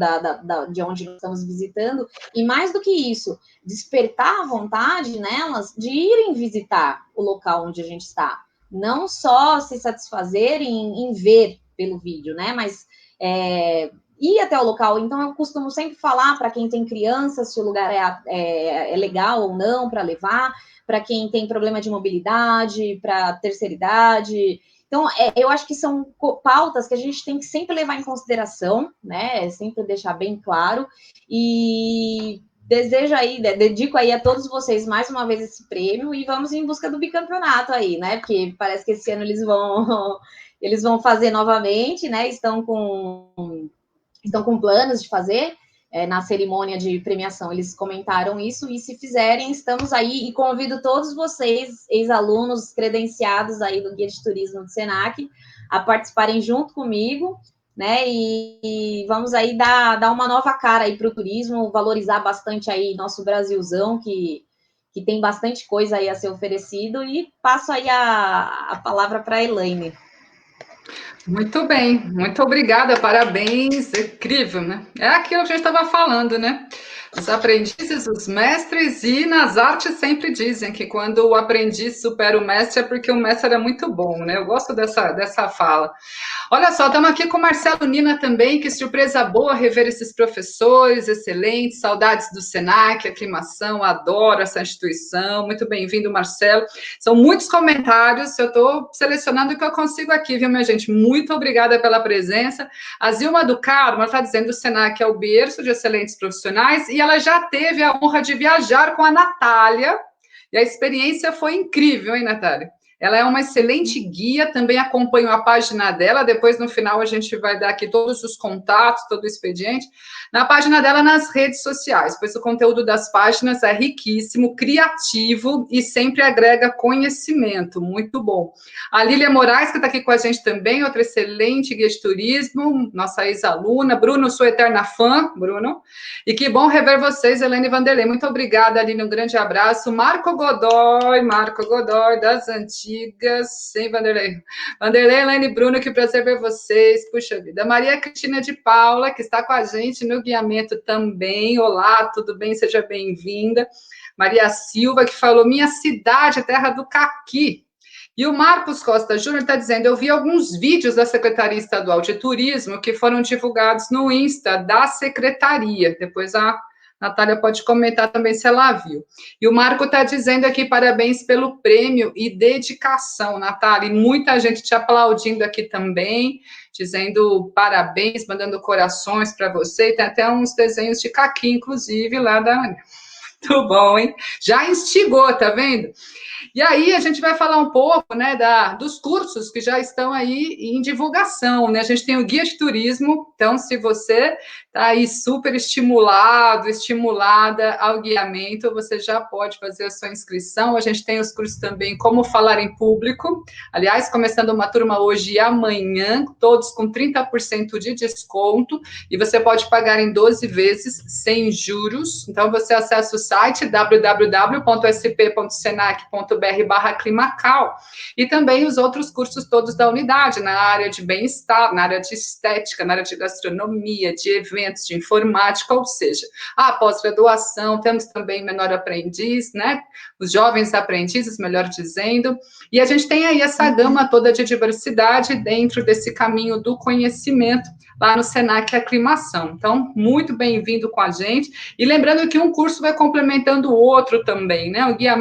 de onde nós estamos visitando, e mais do que isso, despertar a vontade nelas de irem visitar o local onde a gente está. Não só se satisfazer em ver pelo vídeo, né? Mas ir até o local. Então, eu costumo sempre falar para quem tem criança se o lugar é legal ou não para levar, para quem tem problema de mobilidade, para terceira idade. Então, eu acho que são pautas que a gente tem que sempre levar em consideração, né? Sempre deixar bem claro. E dedico aí a todos vocês mais uma vez esse prêmio e vamos em busca do bicampeonato aí, né? Porque parece que esse ano eles vão fazer novamente, né? Estão com planos de fazer. Na cerimônia de premiação, eles comentaram isso, e se fizerem, estamos aí, e convido todos vocês, ex-alunos credenciados aí do Guia de Turismo do Senac, a participarem junto comigo, né, e vamos aí dar uma nova cara aí para o turismo, valorizar bastante aí nosso Brasilzão, que tem bastante coisa aí a ser oferecido, e passo aí a palavra para a Elaine. Muito bem, muito obrigada, parabéns, incrível, né? É aquilo que a gente estava falando, né? Os aprendizes, os mestres, e nas artes sempre dizem que quando o aprendiz supera o mestre é porque o mestre era muito bom, né? Eu gosto dessa fala. Olha só, estamos aqui com o Marcelo Nina também, que surpresa boa rever esses professores excelentes, saudades do Senac, aclimação, adoro essa instituição, muito bem-vindo, Marcelo. São muitos comentários, eu estou selecionando o que eu consigo aqui, viu, minha gente? Muito obrigada pela presença. A Zilma do Carmo está dizendo que o Senac é o berço de excelentes profissionais, e ela já teve a honra de viajar com a Natália, e a experiência foi incrível, hein, Natália? Ela é uma excelente guia, também acompanho a página dela, depois no final a gente vai dar aqui todos os contatos, todo o expediente, na página dela nas redes sociais, pois o conteúdo das páginas é riquíssimo, criativo e sempre agrega conhecimento, muito bom. A Lília Moraes, que está aqui com a gente também, outra excelente guia de turismo, nossa ex-aluna. Bruno, sua eterna fã, Bruno, e que bom rever vocês, Elaine Vanderlei, muito obrigada, Lília, um grande abraço. Marco Godoy, das antigas, sim, Vanderlei, Elaine, Bruno, que prazer ver vocês, puxa vida. Maria Cristina de Paula, que está com a gente no guiamento também, olá, tudo bem, seja bem-vinda. Maria Silva, que falou, minha cidade, terra do caqui, E o Marcos Costa Júnior está dizendo, eu vi alguns vídeos da Secretaria Estadual de Turismo que foram divulgados no Insta da Secretaria. Depois a Natália pode comentar também se ela viu. E o Marco está dizendo aqui, parabéns pelo prêmio e dedicação, Natália. E muita gente te aplaudindo aqui também, dizendo parabéns, mandando corações para você. E tem até uns desenhos de caqui, inclusive, lá da... Muito bom, hein? Já instigou, tá vendo? E aí a gente vai falar um pouco, né, dos cursos que já estão aí em divulgação, né? A gente tem o Guia de Turismo, então se você está aí super estimulado, estimulada ao guiamento, você já pode fazer a sua inscrição. A gente tem os cursos também Como Falar em Público, aliás, começando uma turma hoje e amanhã, todos com 30% de desconto, e você pode pagar em 12 vezes sem juros. Então você acessa o site www.sp.senac.br/climacal e também os outros cursos todos da unidade, na área de bem-estar, na área de estética, na área de gastronomia, de eventos, de informática, ou seja, a pós-graduação, temos também menor aprendiz, né? Os jovens aprendizes, melhor dizendo, e a gente tem aí essa gama toda de diversidade dentro desse caminho do conhecimento lá no Senac Aclimação. Então, muito bem-vindo com a gente. E lembrando que um curso vai complementando o outro também, né? O guia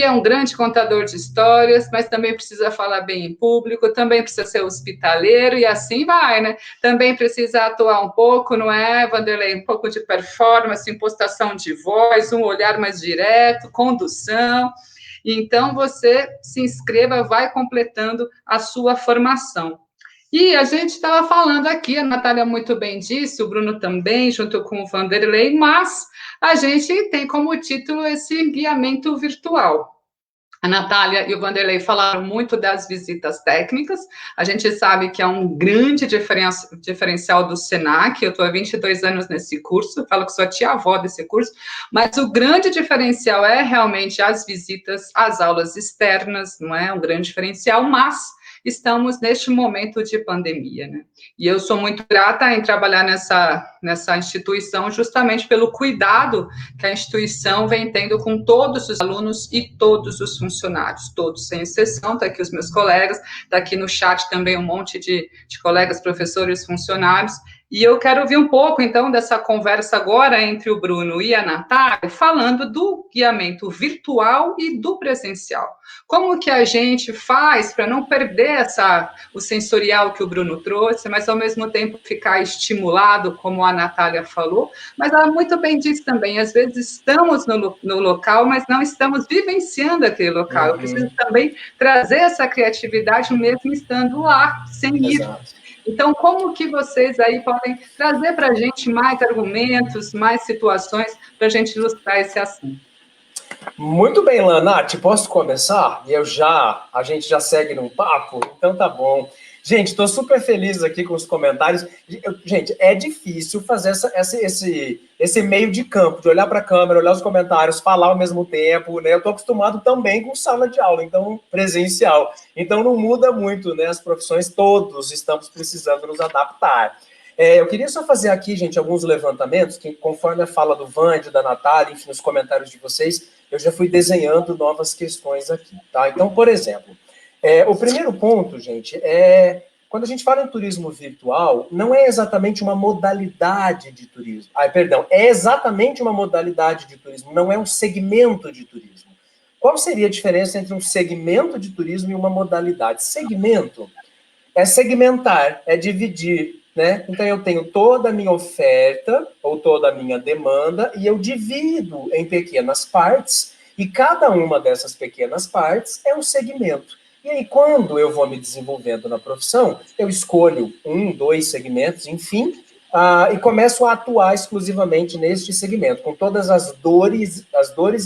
é um grande contador de histórias, mas também precisa falar bem em público, também precisa ser hospitaleiro, e assim vai, né? Também precisa atuar um pouco, não é, Vanderlei? Um pouco de performance, impostação de voz, um olhar mais direto, condução. Então, você se inscreva, vai completando a sua formação. E a gente estava falando aqui, a Natália muito bem disse, o Bruno também, junto com o Vanderlei, mas a gente tem como título esse guiamento virtual. A Natália e o Vanderlei falaram muito das visitas técnicas. A gente sabe que é um grande diferencial do Senac. Eu estou há 22 anos nesse curso, falo que sou a tia-avó desse curso, mas o grande diferencial é realmente as visitas, as aulas externas, não é um grande diferencial, mas estamos neste momento de pandemia, né? E eu sou muito grata em trabalhar nessa instituição justamente pelo cuidado que a instituição vem tendo com todos os alunos e todos os funcionários, todos, sem exceção. Tá aqui os meus colegas, tá aqui no chat também um monte de colegas, professores, funcionários. E eu quero ouvir um pouco, então, dessa conversa agora entre o Bruno e a Natália, falando do guiamento virtual e do presencial. Como que a gente faz para não perder o sensorial que o Bruno trouxe, mas, ao mesmo tempo, ficar estimulado, como a Natália falou, mas ela muito bem disse também, às vezes estamos no local, mas não estamos vivenciando aquele local. Eu preciso também trazer essa criatividade mesmo estando lá, sem ir. Exato. Então, como que vocês aí podem trazer para a gente mais argumentos, mais situações para a gente ilustrar esse assunto? Muito bem, Nath, posso começar? A gente já segue num papo? Então tá bom. Gente, estou super feliz aqui com os comentários. Gente, é difícil fazer esse meio de campo, de olhar para a câmera, olhar os comentários, falar ao mesmo tempo, né? Eu estou acostumado também com sala de aula, então presencial. Então não muda muito, né? As profissões, todos estamos precisando nos adaptar. Eu queria só fazer aqui, gente, alguns levantamentos, que conforme a fala do Vande, da Natália, enfim, nos comentários de vocês, eu já fui desenhando novas questões aqui, tá? Então, por exemplo, o primeiro ponto, gente, quando a gente fala em turismo virtual, não é exatamente uma modalidade de turismo. É exatamente uma modalidade de turismo, não é um segmento de turismo. Qual seria a diferença entre um segmento de turismo e uma modalidade? Segmento é segmentar, é dividir, né? Então, eu tenho toda a minha oferta, ou toda a minha demanda, e eu divido em pequenas partes, e cada uma dessas pequenas partes é um segmento. E aí, quando eu vou me desenvolvendo na profissão, eu escolho 1, 2 segmentos, enfim, e começo a atuar exclusivamente neste segmento, com todas as dores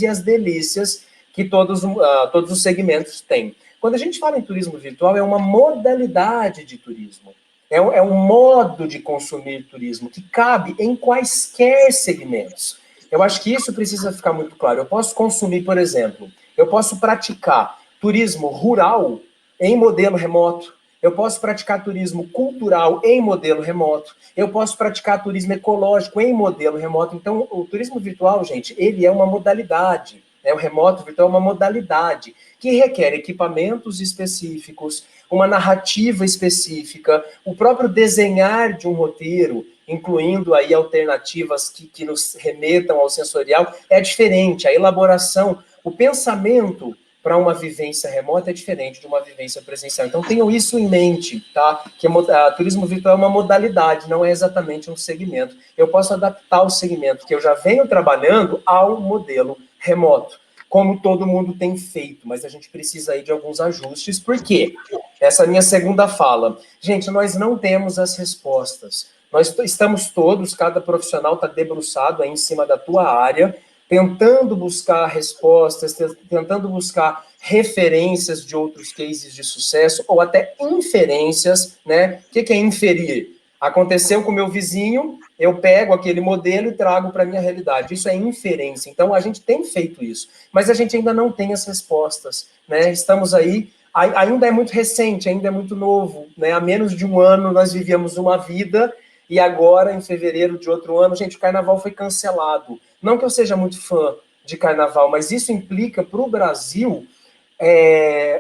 e as delícias que todos os segmentos têm. Quando a gente fala em turismo virtual, é uma modalidade de turismo. É um modo de consumir turismo que cabe em quaisquer segmentos. Eu acho que isso precisa ficar muito claro. Eu posso consumir, por exemplo, eu posso praticar turismo rural em modelo remoto, eu posso praticar turismo cultural em modelo remoto, eu posso praticar turismo ecológico em modelo remoto. Então, o turismo virtual, gente, ele é uma modalidade, né? O remoto virtual é uma modalidade que requer equipamentos específicos, uma narrativa específica, o próprio desenhar de um roteiro, incluindo aí alternativas que nos remetam ao sensorial, é diferente. A elaboração, o pensamento para uma vivência remota é diferente de uma vivência presencial. Então, tenham isso em mente, tá? Que turismo virtual é uma modalidade, não é exatamente um segmento. Eu posso adaptar o segmento que eu já venho trabalhando ao modelo remoto, como todo mundo tem feito, mas a gente precisa aí de alguns ajustes. Por quê? Essa é a minha segunda fala. Gente, nós não temos as respostas. Nós estamos todos, cada profissional está debruçado aí em cima da tua área, tentando buscar respostas, tentando buscar referências de outros cases de sucesso, ou até inferências, né? O que é inferir? Aconteceu com o meu vizinho, eu pego aquele modelo e trago para a minha realidade. Isso é inferência. Então, a gente tem feito isso, mas a gente ainda não tem as respostas, né? Estamos aí, ainda é muito recente, ainda é muito novo, né? Há menos de um ano nós vivíamos uma vida, e agora, em fevereiro de outro ano, gente, o carnaval foi cancelado. Não que eu seja muito fã de carnaval, mas isso implica para o Brasil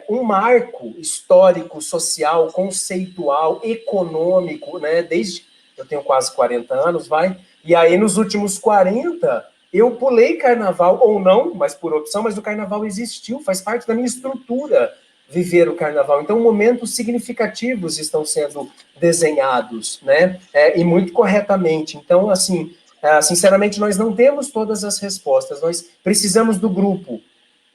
um marco histórico, social, conceitual, econômico, né? Desde eu tenho quase 40 anos, e aí nos últimos 40 eu pulei carnaval, ou não, mas por opção, mas o carnaval existiu, faz parte da minha estrutura viver o carnaval. Então, momentos significativos estão sendo desenhados, né? E muito corretamente. Então, assim, sinceramente, nós não temos todas as respostas, nós precisamos do grupo,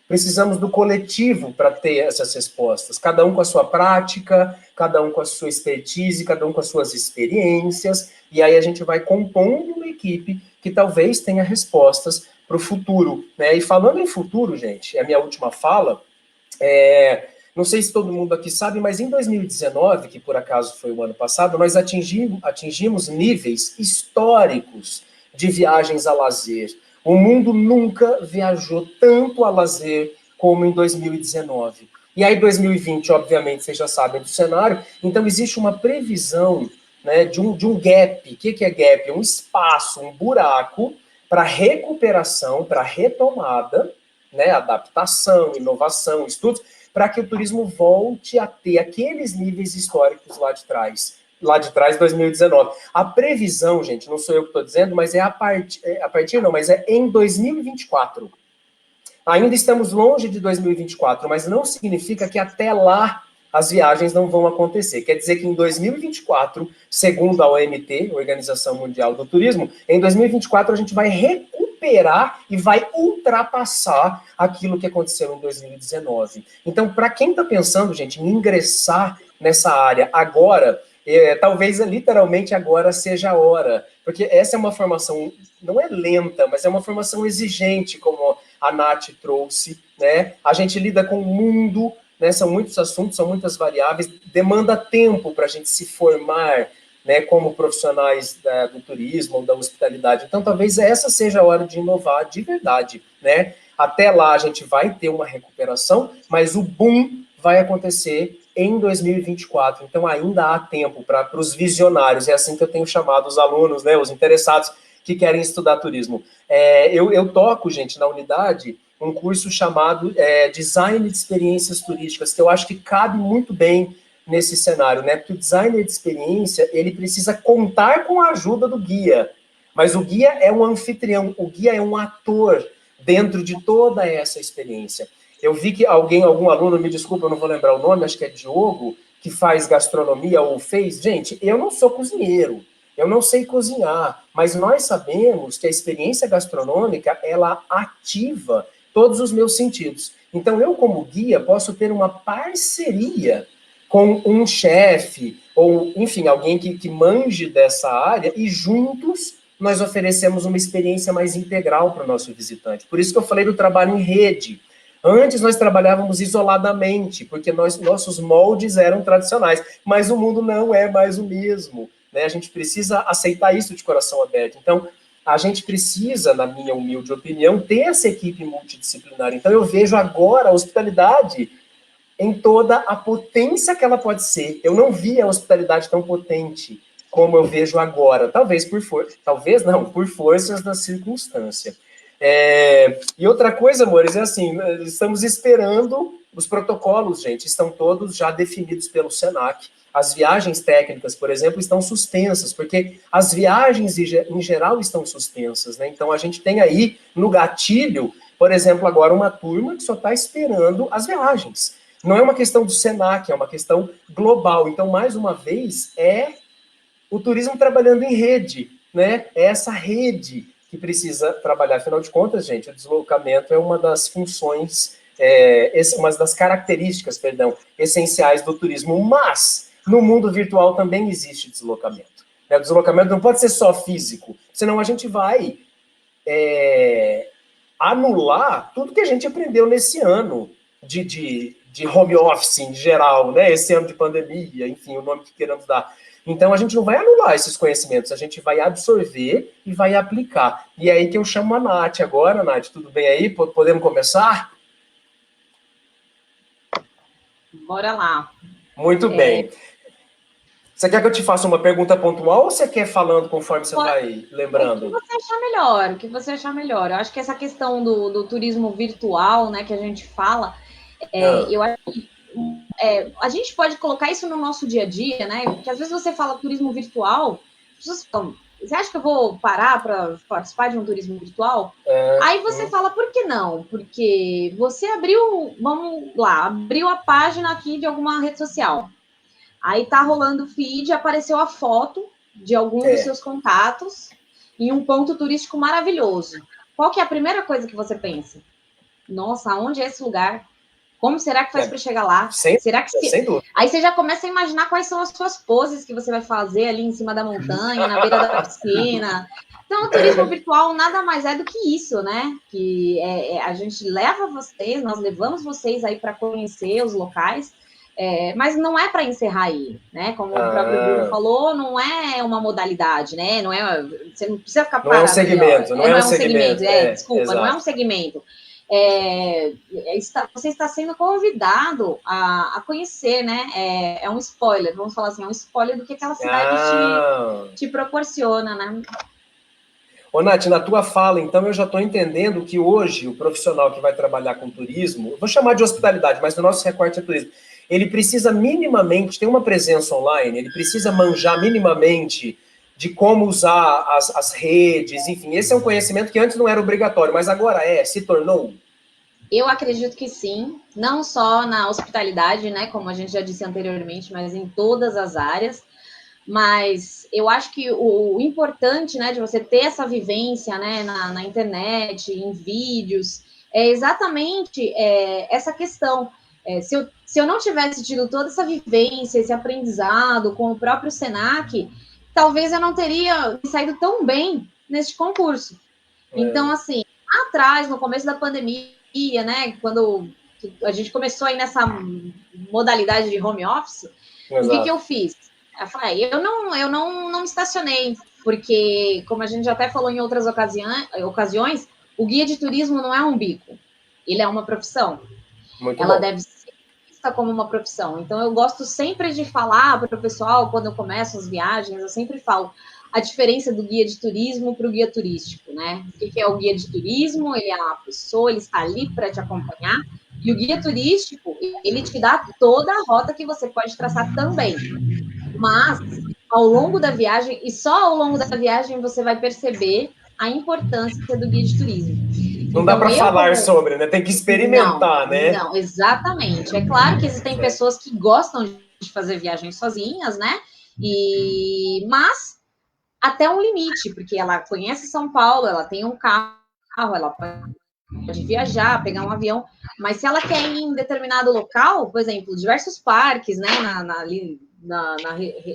precisamos do coletivo para ter essas respostas, cada um com a sua prática, cada um com a sua expertise, cada um com as suas experiências, e aí a gente vai compondo uma equipe que talvez tenha respostas para o futuro, né? E falando em futuro, gente, é a minha última fala, não sei se todo mundo aqui sabe, mas em 2019, que por acaso foi o ano passado, nós atingimos níveis históricos de viagens a lazer. O mundo nunca viajou tanto a lazer como em 2019. E aí 2020, obviamente, vocês já sabem do cenário, então existe uma previsão, né, de um gap. O que é gap? Um espaço, um buraco para recuperação, para retomada, né, adaptação, inovação, estudos, para que o turismo volte a ter aqueles níveis históricos lá de trás, 2019. A previsão, gente, não sou eu que estou dizendo, mas mas é em 2024. Ainda estamos longe de 2024, mas não significa que até lá as viagens não vão acontecer. Quer dizer que em 2024, segundo a OMT, Organização Mundial do Turismo, em 2024 a gente vai recuperar e vai ultrapassar aquilo que aconteceu em 2019. Então, para quem está pensando, gente, em ingressar nessa área agora, talvez literalmente agora seja a hora, porque essa é uma formação, não é lenta, mas é uma formação exigente, como a Nath trouxe, né? A gente lida com o mundo, né? São muitos assuntos, são muitas variáveis, demanda tempo para a gente se formar, né, como profissionais do turismo ou da hospitalidade. Então, talvez essa seja a hora de inovar de verdade, né? Até lá a gente vai ter uma recuperação, mas o boom vai acontecer em 2024. Então, ainda há tempo para os visionários. É assim que eu tenho chamado os alunos, né, os interessados que querem estudar turismo. Eu toco, gente, na unidade, um curso chamado Design de Experiências Turísticas, que eu acho que cabe muito bem nesse cenário, né? Porque o designer de experiência, ele precisa contar com a ajuda do guia, mas o guia é um anfitrião, o guia é um ator dentro de toda essa experiência. Eu vi que algum aluno, me desculpa, eu não vou lembrar o nome, acho que é Diogo, que faz gastronomia ou fez. Gente, eu não sou cozinheiro, eu não sei cozinhar, mas nós sabemos que a experiência gastronômica, ela ativa todos os meus sentidos. Então, eu como guia posso ter uma parceria com um chefe, ou, enfim, alguém que manje dessa área, e juntos nós oferecemos uma experiência mais integral para o nosso visitante. Por isso que eu falei do trabalho em rede. Antes nós trabalhávamos isoladamente, porque nossos moldes eram tradicionais, mas o mundo não é mais o mesmo, né? A gente precisa aceitar isso de coração aberto. Então, a gente precisa, na minha humilde opinião, ter essa equipe multidisciplinar. Então, eu vejo agora a hospitalidade em toda a potência que ela pode ser. Eu não vi a hospitalidade tão potente como eu vejo agora, por forças da circunstância. E outra coisa, amores, é assim, estamos esperando os protocolos, gente, estão todos já definidos pelo SENAC. As viagens técnicas, por exemplo, estão suspensas, porque as viagens em geral estão suspensas, né? Então a gente tem aí no gatilho, por exemplo, agora uma turma que só está esperando as viagens. Não é uma questão do SENAC, é uma questão global. Então, mais uma vez, é o turismo trabalhando em rede, né? É essa rede que precisa trabalhar. Afinal de contas, gente, o deslocamento é uma das funções, uma das características, essenciais do turismo. Mas, no mundo virtual também existe deslocamento. O deslocamento não pode ser só físico, senão a gente vai anular tudo que a gente aprendeu nesse ano de home office em geral, né? Esse ano de pandemia, enfim, o nome que queremos dar. Então, a gente não vai anular esses conhecimentos, a gente vai absorver e vai aplicar. E é aí que eu chamo a Nath agora. Nath, tudo bem aí? Podemos começar? Bora lá. Muito bem. Você quer que eu te faça uma pergunta pontual ou você quer falando conforme você vai lembrando? O que você achar melhor, o que você achar melhor. Eu acho que essa questão do turismo virtual, né, que a gente fala, eu acho que a gente pode colocar isso no nosso dia a dia, né? Porque às vezes você fala turismo virtual, as pessoas falam, você acha que eu vou parar para participar de um turismo virtual? Aí você fala, por que não? Porque você abriu a página aqui de alguma rede social. Aí tá rolando o feed, apareceu a foto de algum dos seus contatos em um ponto turístico maravilhoso. Qual que é a primeira coisa que você pensa? Nossa, onde é esse lugar? Como será que faz para chegar lá? Sem dúvida. Aí você já começa a imaginar quais são as suas poses que você vai fazer ali em cima da montanha, na beira da piscina. Então, o turismo virtual nada mais é do que isso, né? Que a gente leva vocês, nós levamos vocês aí para conhecer os locais, mas não é para encerrar aí, né? Como o próprio Bruno falou, não é uma modalidade, né? Você não precisa ficar parado. Não é um segmento, não é um segmento. Desculpa, exato. Não é um segmento. Você está sendo convidado a conhecer, né? É um spoiler, vamos falar assim, é um spoiler do que aquela cidade te proporciona, né? Ô, Nath, na tua fala, então, eu já estou entendendo que hoje o profissional que vai trabalhar com turismo, vou chamar de hospitalidade, mas no nosso recorte é turismo, ele precisa minimamente ter uma presença online, ele precisa manjar minimamente de como usar as redes, enfim, esse é um conhecimento que antes não era obrigatório, mas agora se tornou? Eu acredito que sim, não só na hospitalidade, né, como a gente já disse anteriormente, mas em todas as áreas. Mas eu acho que o importante, né, de você ter essa vivência, né, na internet, em vídeos, é exatamente essa questão. Se eu não tivesse tido toda essa vivência, esse aprendizado com o próprio SENAC, talvez eu não teria saído tão bem neste concurso. Então, assim, atrás, no começo da pandemia, né, quando a gente começou aí nessa modalidade de home office, Exato. O que eu fiz? Eu falei, eu não estacionei, porque, como a gente já até falou em outras ocasiões, o guia de turismo não é um bico, ele é uma profissão. Ela deve ser vista como uma profissão. Então, eu gosto sempre de falar para o pessoal, quando eu começo as viagens, eu sempre falo a diferença do guia de turismo para o guia turístico, né? O que é o guia de turismo? Ele é uma pessoa, ele está ali para te acompanhar, e o guia turístico, ele te dá toda a rota que você pode traçar também. Mas, ao longo da viagem, e só ao longo da viagem, você vai perceber a importância do guia de turismo. Não dá para falar sobre, né? Tem que experimentar, né? Não, exatamente. É claro que existem pessoas que gostam de fazer viagens sozinhas, né? Mas até um limite, porque ela conhece São Paulo, ela tem um carro, ela pode viajar, pegar um avião, mas se ela quer ir em determinado local, por exemplo, diversos parques, né?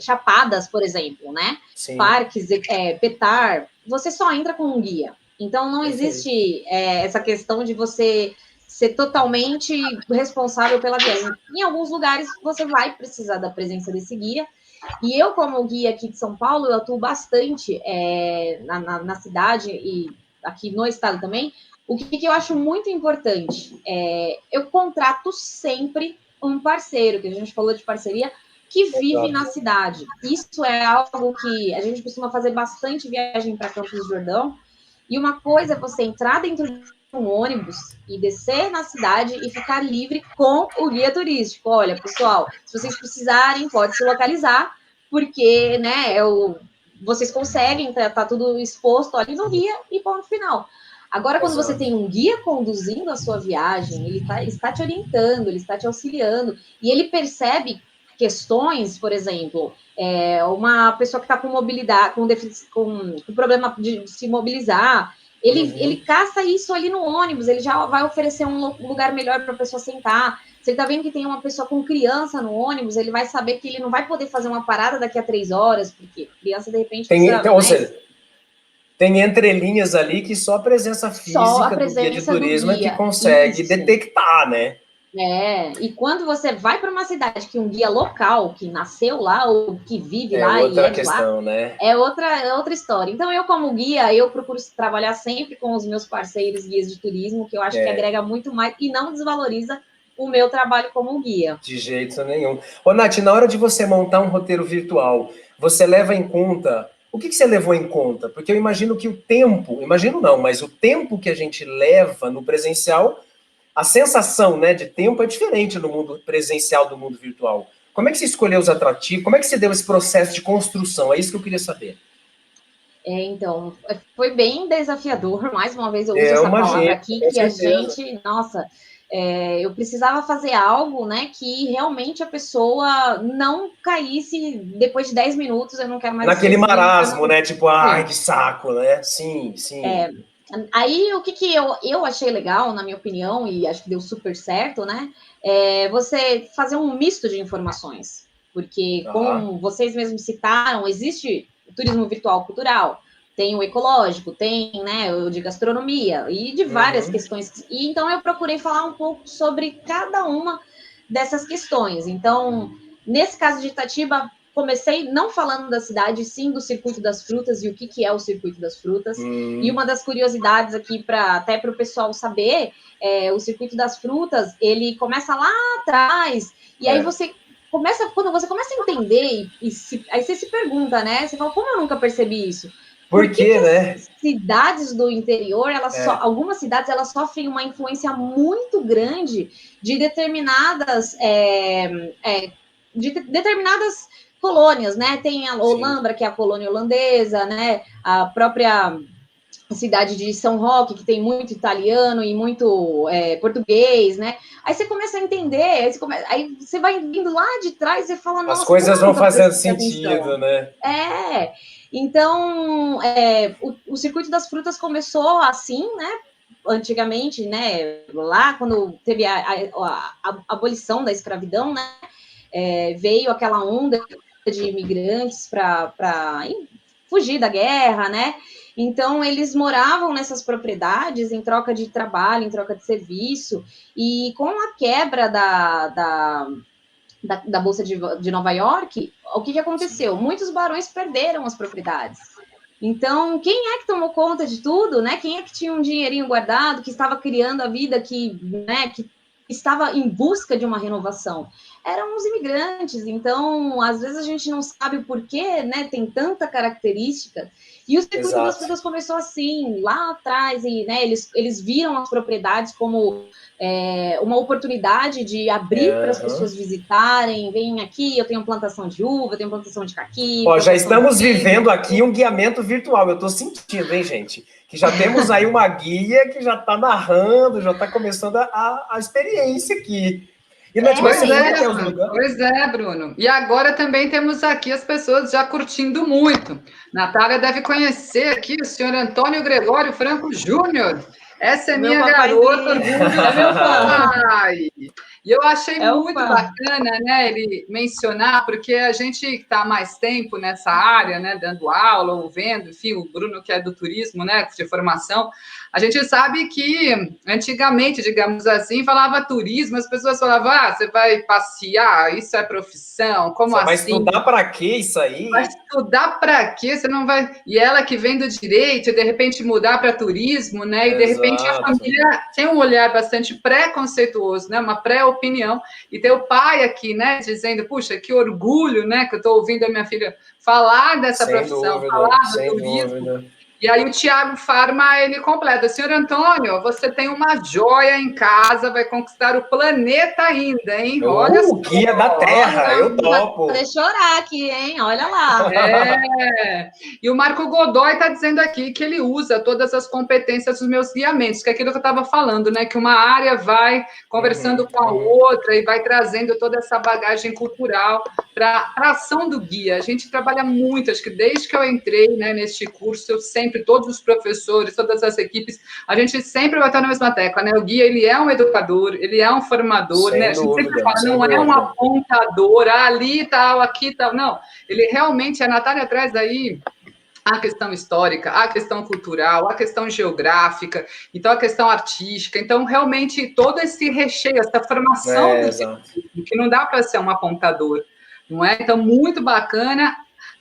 Chapadas, por exemplo, né? Sim. Parques, Petar, você só entra com um guia. Então, não existe essa questão de você ser totalmente responsável pela viagem. Em alguns lugares, você vai precisar da presença desse guia. E eu, como guia aqui de São Paulo, eu atuo bastante na cidade e aqui no estado também. O que eu acho muito importante eu contrato sempre um parceiro, que a gente falou de parceria, que vive na cidade. Isso é algo que a gente costuma fazer bastante viagem para Campos do Jordão, E uma coisa é você entrar dentro de um ônibus e descer na cidade e ficar livre com o guia turístico. Olha, pessoal, se vocês precisarem, pode se localizar, porque, né, vocês conseguem, tá tudo exposto ali no guia e ponto final. Agora, quando você tem um guia conduzindo a sua viagem, ele está te orientando, ele está te auxiliando, e ele percebe questões, por exemplo, uma pessoa que está com mobilidade, com problema de se mobilizar, ele caça isso ali no ônibus, ele já vai oferecer um lugar melhor para a pessoa sentar. Se ele está vendo que tem uma pessoa com criança no ônibus, ele vai saber que ele não vai poder fazer uma parada daqui a 3 horas, porque criança, de repente... Ou seja, tem entrelinhas ali que só a presença física do guia de turismo é que consegue detectar, né? E quando você vai para uma cidade que um guia local, que nasceu lá, ou que vive lá... outra questão, né? É outra história. Então, eu como guia, eu procuro trabalhar sempre com os meus parceiros guias de turismo, que eu acho que agrega muito mais e não desvaloriza o meu trabalho como guia. De jeito nenhum. Ô, Nath, na hora de você montar um roteiro virtual, você leva em conta... O que você levou em conta? Porque eu imagino que o tempo... Imagino não, mas o tempo que a gente leva no presencial... A sensação, né, de tempo é diferente no mundo presencial do mundo virtual. Como é que você escolheu os atrativos? Como é que você deu esse processo de construção? É isso que eu queria saber. Então, foi bem desafiador. Mais uma vez eu uso essa palavra aqui, que a gente... Nossa, eu precisava fazer algo, né, que realmente a pessoa não caísse depois de 10 minutos, eu não quero mais... Naquele marasmo, né? Tipo, ai, que saco, né? Sim. Aí, o que eu achei legal, na minha opinião, e acho que deu super certo, né? Você fazer um misto de informações. Porque, como vocês mesmos citaram, existe o turismo virtual cultural, tem o ecológico, tem, né, o de gastronomia, e de várias questões. E, então, eu procurei falar um pouco sobre cada uma dessas questões. Então, nesse caso de Itatiba, comecei não falando da cidade, sim do Circuito das Frutas e o que é o Circuito das Frutas. E uma das curiosidades aqui, até para o pessoal saber, o Circuito das Frutas, ele começa lá atrás, e aí quando você começa a entender, aí você se pergunta, né? Você fala, como eu nunca percebi isso? Por quê, né? As cidades do interior, algumas cidades, elas sofrem uma influência muito grande de determinadas colônias, né? Tem a Olambra, que é a colônia holandesa, né? A própria cidade de São Roque, que tem muito italiano e muito português, né? Aí você começa a entender, aí você vai vindo lá de trás e fala, nossa... As coisas vão fazendo sentido, né? Então, o Circuito das Frutas começou assim, né? Antigamente, né? Lá, quando teve a abolição da escravidão, né? Veio aquela onda de imigrantes para fugir da guerra, né? Então, eles moravam nessas propriedades em troca de trabalho, em troca de serviço, e com a quebra da Bolsa de Nova York, o que aconteceu? Muitos barões perderam as propriedades. Então, quem é que tomou conta de tudo, né? Quem é que tinha um dinheirinho guardado, que estava criando a vida, que estava em busca de uma renovação? Eram os imigrantes. Então, às vezes a gente não sabe o porquê, né? Tem tanta característica. E o Circuito das Frutas começou assim, lá atrás, e, né, eles viram as propriedades como uma oportunidade de abrir para as pessoas visitarem. Vem aqui, eu tenho plantação de uva, eu tenho plantação de caqui. Já estamos vivendo aqui um guiamento virtual, eu estou sentindo, hein, gente? Que já temos aí uma guia que já está narrando, já está começando a experiência aqui. Pois é, Bruno. E agora também temos aqui as pessoas já curtindo muito. Natália deve conhecer aqui o senhor Antônio Gregório Franco Júnior. Essa é minha garota, orgulho do meu pai. E eu achei muito bacana, né, ele mencionar, porque a gente que está há mais tempo nessa área, né, dando aula ou vendo, enfim, o Bruno que é do turismo, né, de formação, a gente sabe que antigamente, digamos assim, falava turismo, as pessoas falavam, você vai passear, isso é profissão, como assim? Vai estudar para quê isso aí? Vai estudar para quê? Você não vai... E ela que vem do direito, de repente mudar para turismo, né, e de repente a família tem um olhar bastante preconceituoso, né, uma pré-opinião, e ter o pai aqui, né, dizendo, puxa, que orgulho, né, que eu estou ouvindo a minha filha falar dessa profissão, falar do turismo. E aí o Tiago Farma, ele completa. Senhor Antônio, você tem uma joia em casa, vai conquistar o planeta ainda, hein? Olha só. Guia da Terra, eu topo. Vou chorar aqui, hein? Olha lá. E o Marco Godoy está dizendo aqui que ele usa todas as competências dos meus guiamentos, que é aquilo que eu estava falando, né? Que uma área vai conversando com a outra e vai trazendo toda essa bagagem cultural para a ação do guia. A gente trabalha muito, acho que desde que eu entrei, né, neste curso, eu sempre, todos os professores, todas as equipes, a gente sempre vai estar na mesma tecla, né? O guia, ele é um educador, ele é um formador, sem né? A gente dúvida, sempre fala, não é um apontador, ali tal, aqui tal, não. Ele realmente, a Natália traz aí a questão histórica, a questão cultural, a questão geográfica, então a questão artística, então realmente todo esse recheio, essa formação que não dá para ser um apontador, não é? Então, muito bacana.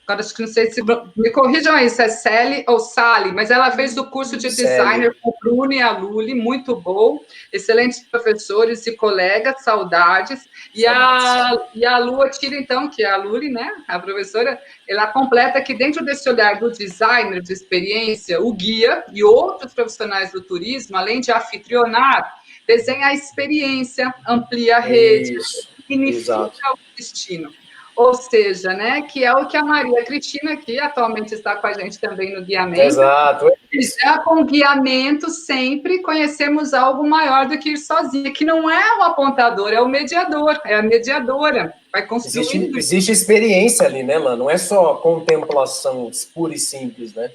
Agora, acho que não sei se... Me corrijam aí se é Sally ou Sally, mas ela fez o curso de designer com o Bruno e a Luli, muito bom. Excelentes professores e colegas, saudades. E a Lua tira, então, que é a Luli, né, a professora, ela completa que dentro desse olhar do designer de experiência, o guia e outros profissionais do turismo, além de anfitrionar, desenha a experiência, amplia a rede, significa o destino. Ou seja, né, que é o que a Maria Cristina, que atualmente está com a gente também no guiamento. Exato. Já com guiamento, sempre conhecemos algo maior do que ir sozinha, que não é o apontador, é o mediador, é a mediadora. Vai construindo. Existe experiência ali, né, Lana? Não é só contemplação pura e simples, né?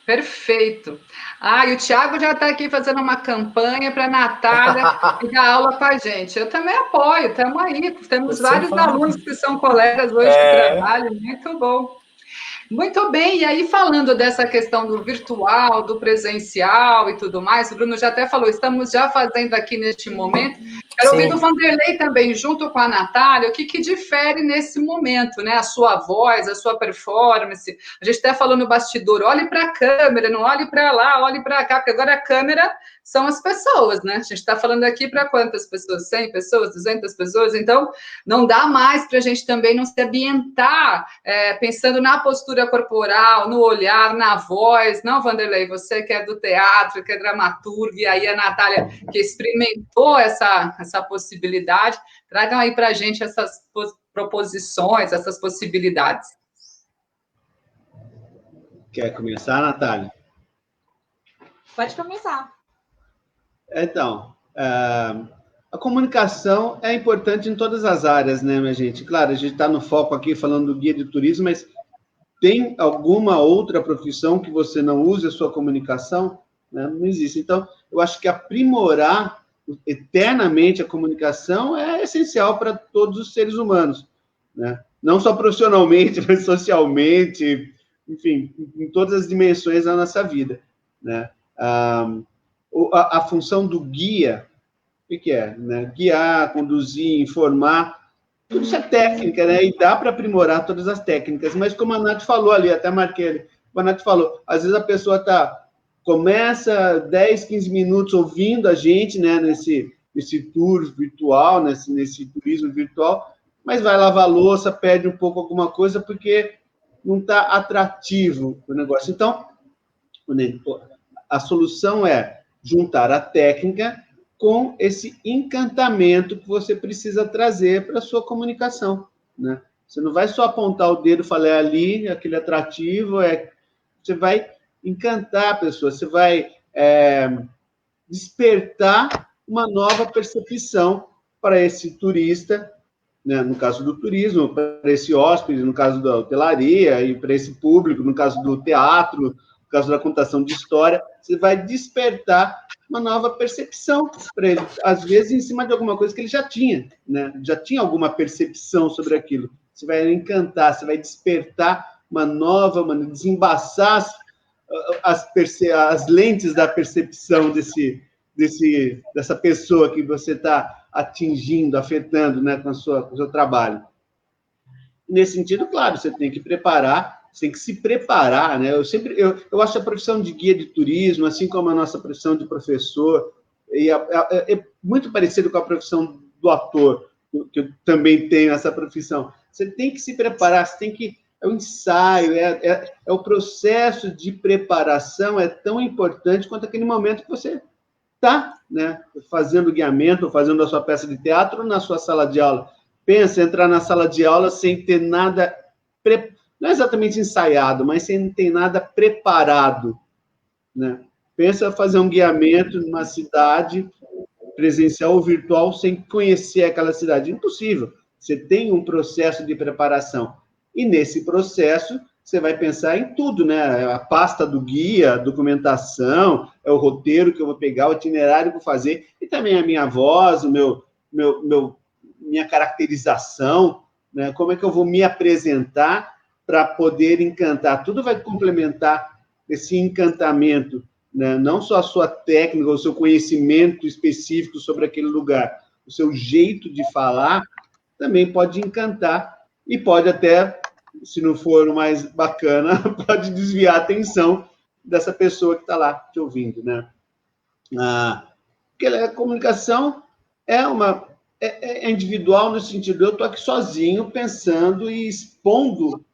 Perfeito. E o Tiago já está aqui fazendo uma campanha para a Natália dar aula com a gente. Eu também apoio, estamos aí. Temos vários alunos que são colegas hoje que trabalham, muito bom. Muito bem, e aí falando dessa questão do virtual, do presencial e tudo mais, o Bruno já até falou, estamos já fazendo aqui neste momento. Quero ouvir do Vanderlei também, junto com a Natália, o que difere nesse momento, né? A sua voz, a sua performance. A gente até falou no bastidor, olhe para a câmera, não olhe para lá, olhe para cá, porque agora a câmera são as pessoas, né? A gente está falando aqui para quantas pessoas? 100 pessoas, 200 pessoas? Então, não dá mais para a gente também não se ambientar pensando na postura corporal, no olhar, na voz. Não, Vanderlei, você que é do teatro, que é dramaturgo, e aí a Natália que experimentou essa possibilidade, tragam aí para a gente essas proposições, essas possibilidades. Quer começar, Natália? Pode começar. Então, a comunicação é importante em todas as áreas, né, minha gente? Claro, a gente está no foco aqui falando do guia de turismo, mas tem alguma outra profissão que você não use a sua comunicação? Né? Não existe. Então, eu acho que aprimorar eternamente a comunicação é essencial para todos os seres humanos, né? Não só profissionalmente, mas socialmente, enfim, em todas as dimensões da nossa vida, né? A função do guia, o que é? Né? Guiar, conduzir, informar, tudo isso é técnica, né? E dá para aprimorar todas as técnicas, mas como a Nath falou ali, até marquei ali, a Nath falou, às vezes a pessoa começa 10, 15 minutos ouvindo a gente, né, nesse tour virtual, nesse turismo virtual, mas vai lavar a louça, perde um pouco alguma coisa, porque não está atrativo o negócio. Então, a solução é juntar a técnica com esse encantamento que você precisa trazer para a sua comunicação, né? Você não vai só apontar o dedo e falar ali, aquele atrativo, você vai encantar a pessoa, você vai despertar uma nova percepção para esse turista, né? No caso do turismo, para esse hóspede, no caso da hotelaria, e para esse público, no caso do teatro, no caso da contação de história, você vai despertar uma nova percepção para ele, às vezes em cima de alguma coisa que ele já tinha, né? Já tinha alguma percepção sobre aquilo. Você vai encantar, você vai despertar uma nova maneira, desembaçar as lentes da percepção dessa pessoa que você está atingindo, afetando, né, com o seu trabalho. Nesse sentido, claro, você tem que preparar, você tem que se preparar, né? Eu acho a profissão de guia de turismo, assim como a nossa profissão de professor, é muito parecido com a profissão do ator, que eu também tenho essa profissão. Você tem que se preparar, você tem que o ensaio, é o processo de preparação é tão importante quanto aquele momento que você está, né, fazendo guiamento, fazendo a sua peça de teatro na sua sala de aula. Pensa entrar na sala de aula sem ter nada, não é exatamente ensaiado, mas sem ter nada preparado, né? Pensa fazer um guiamento numa cidade, presencial ou virtual, sem conhecer aquela cidade. Impossível. Você tem um processo de preparação. E nesse processo, você vai pensar em tudo, né? A pasta do guia, a documentação, é o roteiro que eu vou pegar, o itinerário que eu vou fazer, e também a minha voz, minha caracterização, né? Como é que eu vou me apresentar para poder encantar. Tudo vai complementar esse encantamento, né? Não só a sua técnica, o seu conhecimento específico sobre aquele lugar, o seu jeito de falar também pode encantar e pode até, se não for o mais bacana, pode desviar a atenção dessa pessoa que está lá te ouvindo, né? Porque a comunicação é individual no sentido, eu estou aqui sozinho pensando e expondo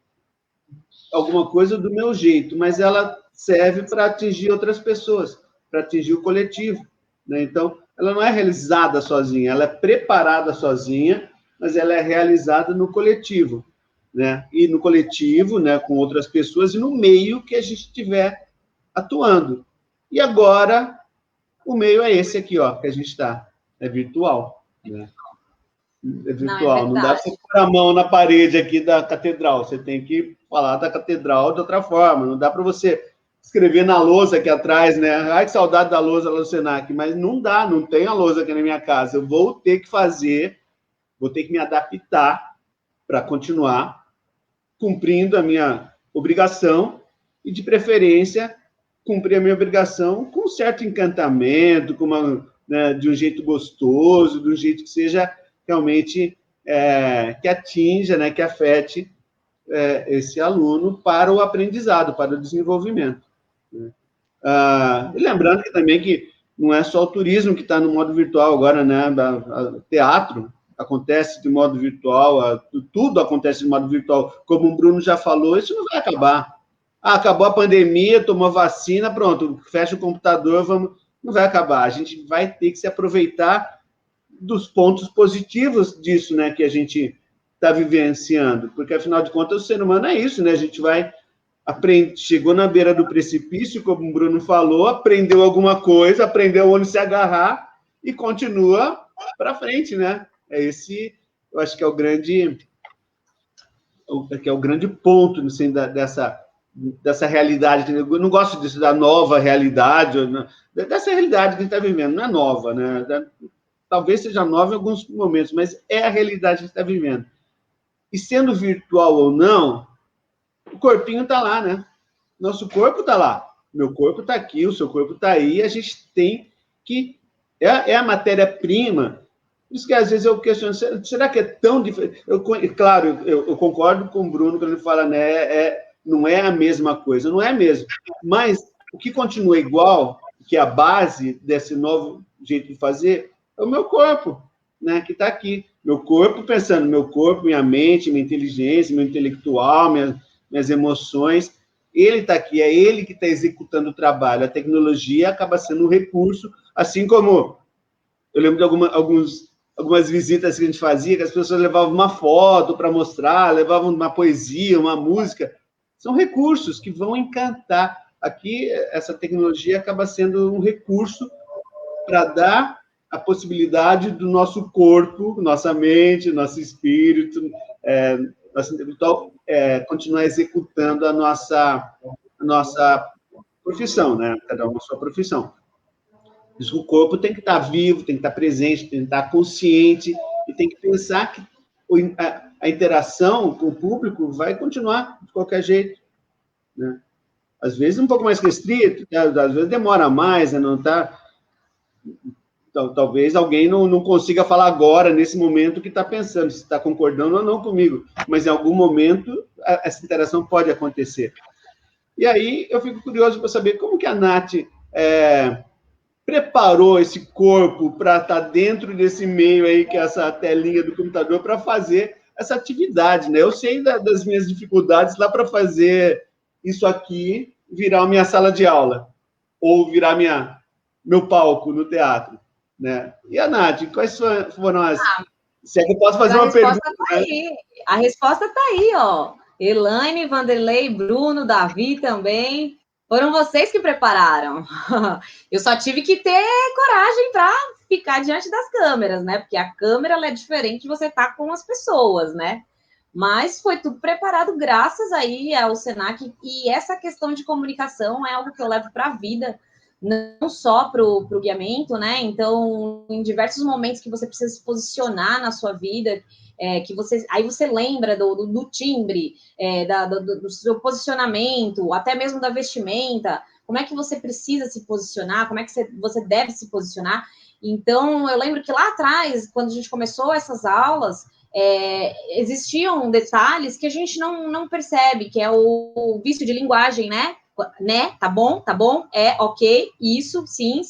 alguma coisa do meu jeito, mas ela serve para atingir outras pessoas, para atingir o coletivo, né? Então, ela não é realizada sozinha, ela é preparada sozinha, mas ela é realizada no coletivo, né? E no coletivo, né, com outras pessoas, e no meio que a gente estiver atuando. E agora, o meio é esse aqui, ó, que a gente está, é virtual, né? É virtual, não dá para você pôr a mão na parede aqui da catedral, você tem que falar da catedral de outra forma, não dá para você escrever na lousa aqui atrás, né? Ai, que saudade da lousa lá no Senac, mas não dá, não tem a lousa aqui na minha casa, eu vou ter que fazer, vou ter que me adaptar para continuar cumprindo a minha obrigação e, de preferência, cumprir a minha obrigação com um certo encantamento, né, de um jeito gostoso, de um jeito que seja realmente que atinja, né, que afete esse aluno para o aprendizado, para o desenvolvimento, né? E lembrando que também que não é só o turismo que está no modo virtual agora, né? Teatro acontece de modo virtual, tudo acontece de modo virtual, como o Bruno já falou, isso não vai acabar. Acabou a pandemia, tomou vacina, pronto, fecha o computador, não vai acabar. A gente vai ter que se aproveitar dos pontos positivos disso, né, que a gente está vivenciando, porque, afinal de contas, o ser humano é isso, né? A gente vai aprender, chegou na beira do precipício, como o Bruno falou, aprendeu alguma coisa, aprendeu onde se agarrar e continua para frente, né? Eu acho que é o grande ponto, assim, dessa realidade. Eu não gosto disso, da nova realidade, dessa realidade que a gente está vivendo. Não é nova, né? Talvez seja nova em alguns momentos, mas é a realidade que a gente está vivendo. E sendo virtual ou não, o corpinho está lá, né? Nosso corpo está lá. Meu corpo está aqui, o seu corpo está aí, a gente tem que... É a matéria-prima. Por isso que, às vezes, eu questiono, será que é tão diferente? Claro, eu concordo com o Bruno quando ele fala, né, não é a mesma coisa, não é mesmo. Mas o que continua igual, que é a base desse novo jeito de fazer, é o meu corpo, né, que está aqui. Meu corpo pensando, meu corpo, minha mente, minha inteligência, meu intelectual, minhas emoções, ele está aqui, é ele que está executando o trabalho. A tecnologia acaba sendo um recurso, assim como eu lembro de algumas visitas que a gente fazia, que as pessoas levavam uma foto para mostrar, levavam uma poesia, uma música. São recursos que vão encantar. Aqui, essa tecnologia acaba sendo um recurso para dar a possibilidade do nosso corpo, nossa mente, nosso espírito, nosso intelectual, continuar executando a nossa profissão, né? Cada um a sua profissão. Isso, o corpo tem que estar vivo, tem que estar presente, tem que estar consciente e tem que pensar que a interação com o público vai continuar de qualquer jeito, né? Às vezes um pouco mais restrito, às vezes demora mais, né? Não está... Talvez alguém não consiga falar agora, nesse momento, o que está pensando, se está concordando ou não comigo, mas em algum momento essa interação pode acontecer. E aí eu fico curioso para saber como que a Nath preparou esse corpo para estar dentro desse meio aí, que é essa telinha do computador, para fazer essa atividade, né? Eu sei das minhas dificuldades lá para fazer isso aqui virar minha sala de aula, ou virar meu palco no teatro, né? E a Nath, quais foram as... Se é que eu posso fazer uma pergunta... Tá aí. A resposta está aí, ó. Elaine, Vanderlei, Bruno, Davi também. Foram vocês que prepararam. Eu só tive que ter coragem para ficar diante das câmeras, né? Porque a câmera ela é diferente de você estar com as pessoas, né? Mas foi tudo preparado graças aí ao Senac. E essa questão de comunicação é algo que eu levo para a vida, não só para o guiamento, né? Então, em diversos momentos que você precisa se posicionar na sua vida, aí você lembra do timbre, do seu posicionamento, até mesmo da vestimenta, como é que você precisa se posicionar, como é que você deve se posicionar. Então, eu lembro que lá atrás, quando a gente começou essas aulas, existiam detalhes que a gente não percebe, que é o vício de linguagem, né? Tá bom, ok, isso, sim.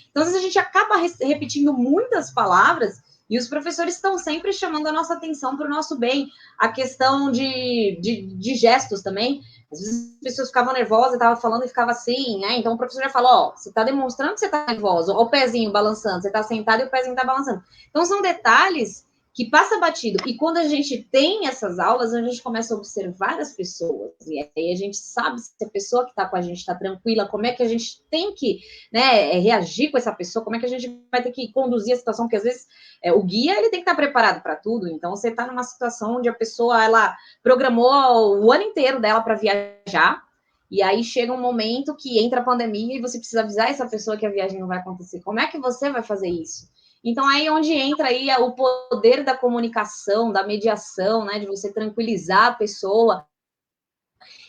Então, às vezes a gente acaba repetindo muitas palavras e os professores estão sempre chamando a nossa atenção para o nosso bem. A questão de gestos também. Às vezes as pessoas ficavam nervosas, estavam falando e ficava assim, né? Então o professor já falou, ó, você está demonstrando que você está nervoso, ó, o pezinho balançando, você está sentado e o pezinho está balançando. Então são detalhes que passa batido. E quando a gente tem essas aulas, a gente começa a observar as pessoas. E aí a gente sabe se a pessoa que está com a gente está tranquila, como é que a gente tem que, né, reagir com essa pessoa, como é que a gente vai ter que conduzir a situação, porque às vezes o guia ele tem que estar preparado para tudo. Então você está numa situação onde a pessoa ela programou o ano inteiro dela para viajar, e aí chega um momento que entra a pandemia e você precisa avisar essa pessoa que a viagem não vai acontecer. Como é que você vai fazer isso? Então, aí onde entra aí o poder da comunicação, da mediação, né, de você tranquilizar a pessoa.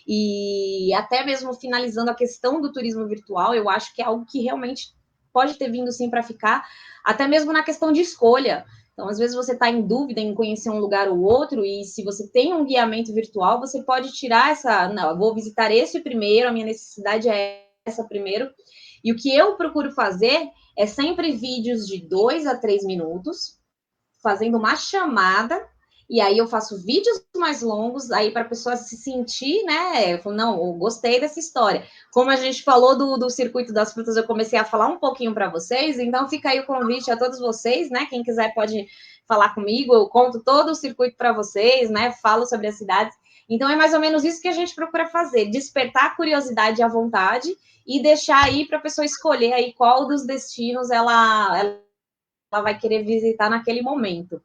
E até mesmo finalizando a questão do turismo virtual, eu acho que é algo que realmente pode ter vindo sim para ficar, até mesmo na questão de escolha. Então, às vezes você está em dúvida em conhecer um lugar ou outro, e se você tem um guiamento virtual, você pode tirar não, eu vou visitar esse primeiro, a minha necessidade é essa primeiro. E o que eu procuro fazer é sempre vídeos de 2 a 3 minutos, fazendo uma chamada, e aí eu faço vídeos mais longos, aí para a pessoa se sentir, né? Não, eu gostei dessa história. Como a gente falou do Circuito das Frutas, eu comecei a falar um pouquinho para vocês, então fica aí o convite a todos vocês, né? Quem quiser pode falar comigo, eu conto todo o circuito para vocês, né? Falo sobre as cidades. Então é mais ou menos isso que a gente procura fazer, despertar a curiosidade e a vontade, e deixar aí para a pessoa escolher aí qual dos destinos ela vai querer visitar naquele momento.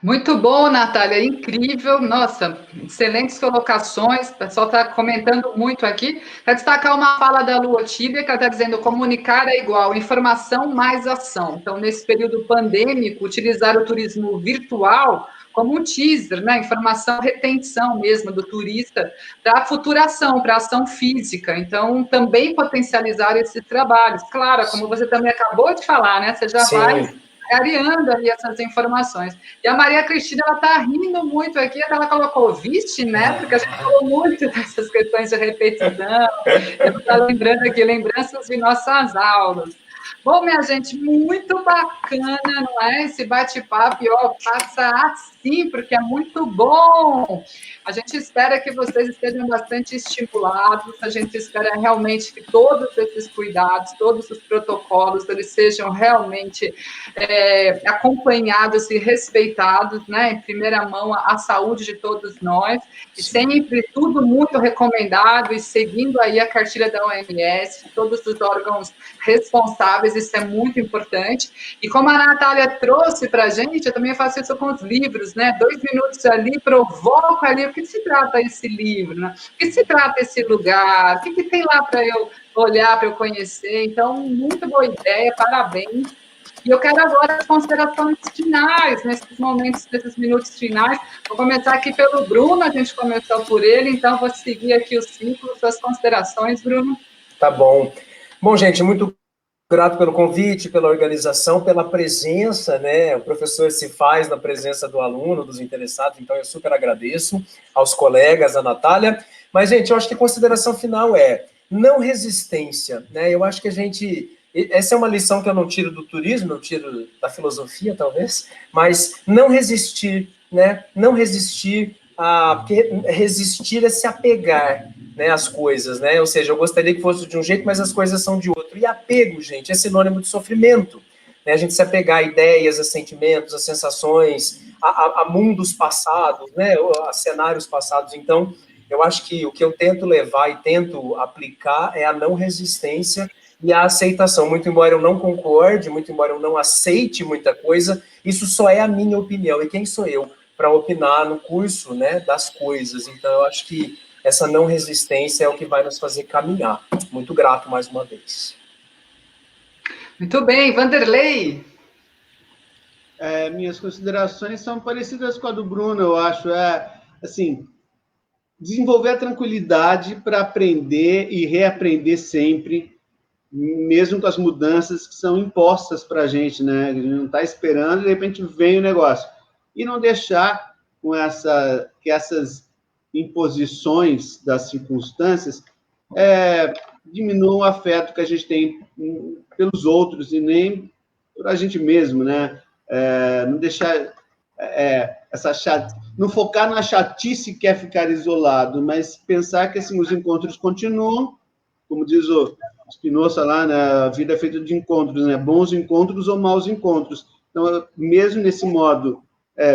Muito bom, Natália, incrível, nossa, excelentes colocações, o pessoal está comentando muito aqui. Quero destacar uma fala da Lua Tíbia, que ela está dizendo, comunicar é igual, informação mais ação. Então, nesse período pandêmico, utilizar o turismo virtual como um teaser, né? Informação, retenção mesmo do turista para a futuração, para a ação física. Então, também potencializar esses trabalhos. Claro, como você também acabou de falar, né? Você já vai areando ali essas informações. E a Maria Cristina, ela está rindo muito aqui, ela colocou, viste, né? Porque a gente falou muito dessas questões de repetição. Eu estou lembrando aqui, lembranças de nossas aulas. Bom, minha gente, muito bacana, não é? Esse bate-papo, ó, passa assim, porque é muito bom. A gente espera que vocês estejam bastante estimulados, a gente espera realmente que todos esses cuidados, todos os protocolos, eles sejam realmente acompanhados e respeitados, né? Em primeira mão, a saúde de todos nós, e sempre tudo muito recomendado e seguindo aí a cartilha da OMS, todos os órgãos responsáveis, isso é muito importante. E como a Natália trouxe para a gente, eu também faço isso com os livros, né? 2 minutos ali, provoco ali, o que se trata esse livro, né? O que se trata esse lugar? O que tem lá para eu olhar, para eu conhecer? Então, muito boa ideia, parabéns. E eu quero agora as considerações finais, nesses momentos, nesses minutos finais. Vou começar aqui pelo Bruno, a gente começou por ele, então vou seguir aqui o ciclo, suas considerações, Bruno. Tá bom. Bom, gente, muito grato pelo convite, pela organização, pela presença, né? O professor se faz na presença do aluno, dos interessados, então eu super agradeço aos colegas, a Natália. Mas, gente, eu acho que a consideração final é não resistência, né? Eu acho que a gente essa é uma lição que eu não tiro do turismo, eu tiro da filosofia, talvez, mas não resistir, né? Não resistir, porque resistir é se apegar, né, às coisas, né? Ou seja, eu gostaria que fosse de um jeito, mas as coisas são de outro. E apego, gente, é sinônimo de sofrimento, né? A gente se apegar a ideias, a sentimentos, a sensações, a mundos passados, né? A cenários passados. Então, eu acho que o que eu tento levar e tento aplicar é a não resistência e a aceitação. Muito embora eu não concorde, muito embora eu não aceite muita coisa, isso só é a minha opinião. E quem sou eu para opinar no curso, né, das coisas? Então, eu acho que essa não resistência é o que vai nos fazer caminhar. Muito grato mais uma vez. Muito bem, Vanderlei. Minhas considerações são parecidas com a do Bruno, eu acho. Assim, desenvolver a tranquilidade para aprender e reaprender sempre, mesmo com as mudanças que são impostas para a gente, né? A gente não está esperando, de repente vem o negócio. E não deixar que essas imposições das circunstâncias diminuam o afeto que a gente tem pelos outros e nem por a gente mesmo, né? Não deixar não focar na chatice que é ficar isolado, mas pensar que assim, os encontros continuam, como diz o Spinoza lá, né, a vida é feita de encontros, né, bons encontros ou maus encontros. Então, mesmo nesse modo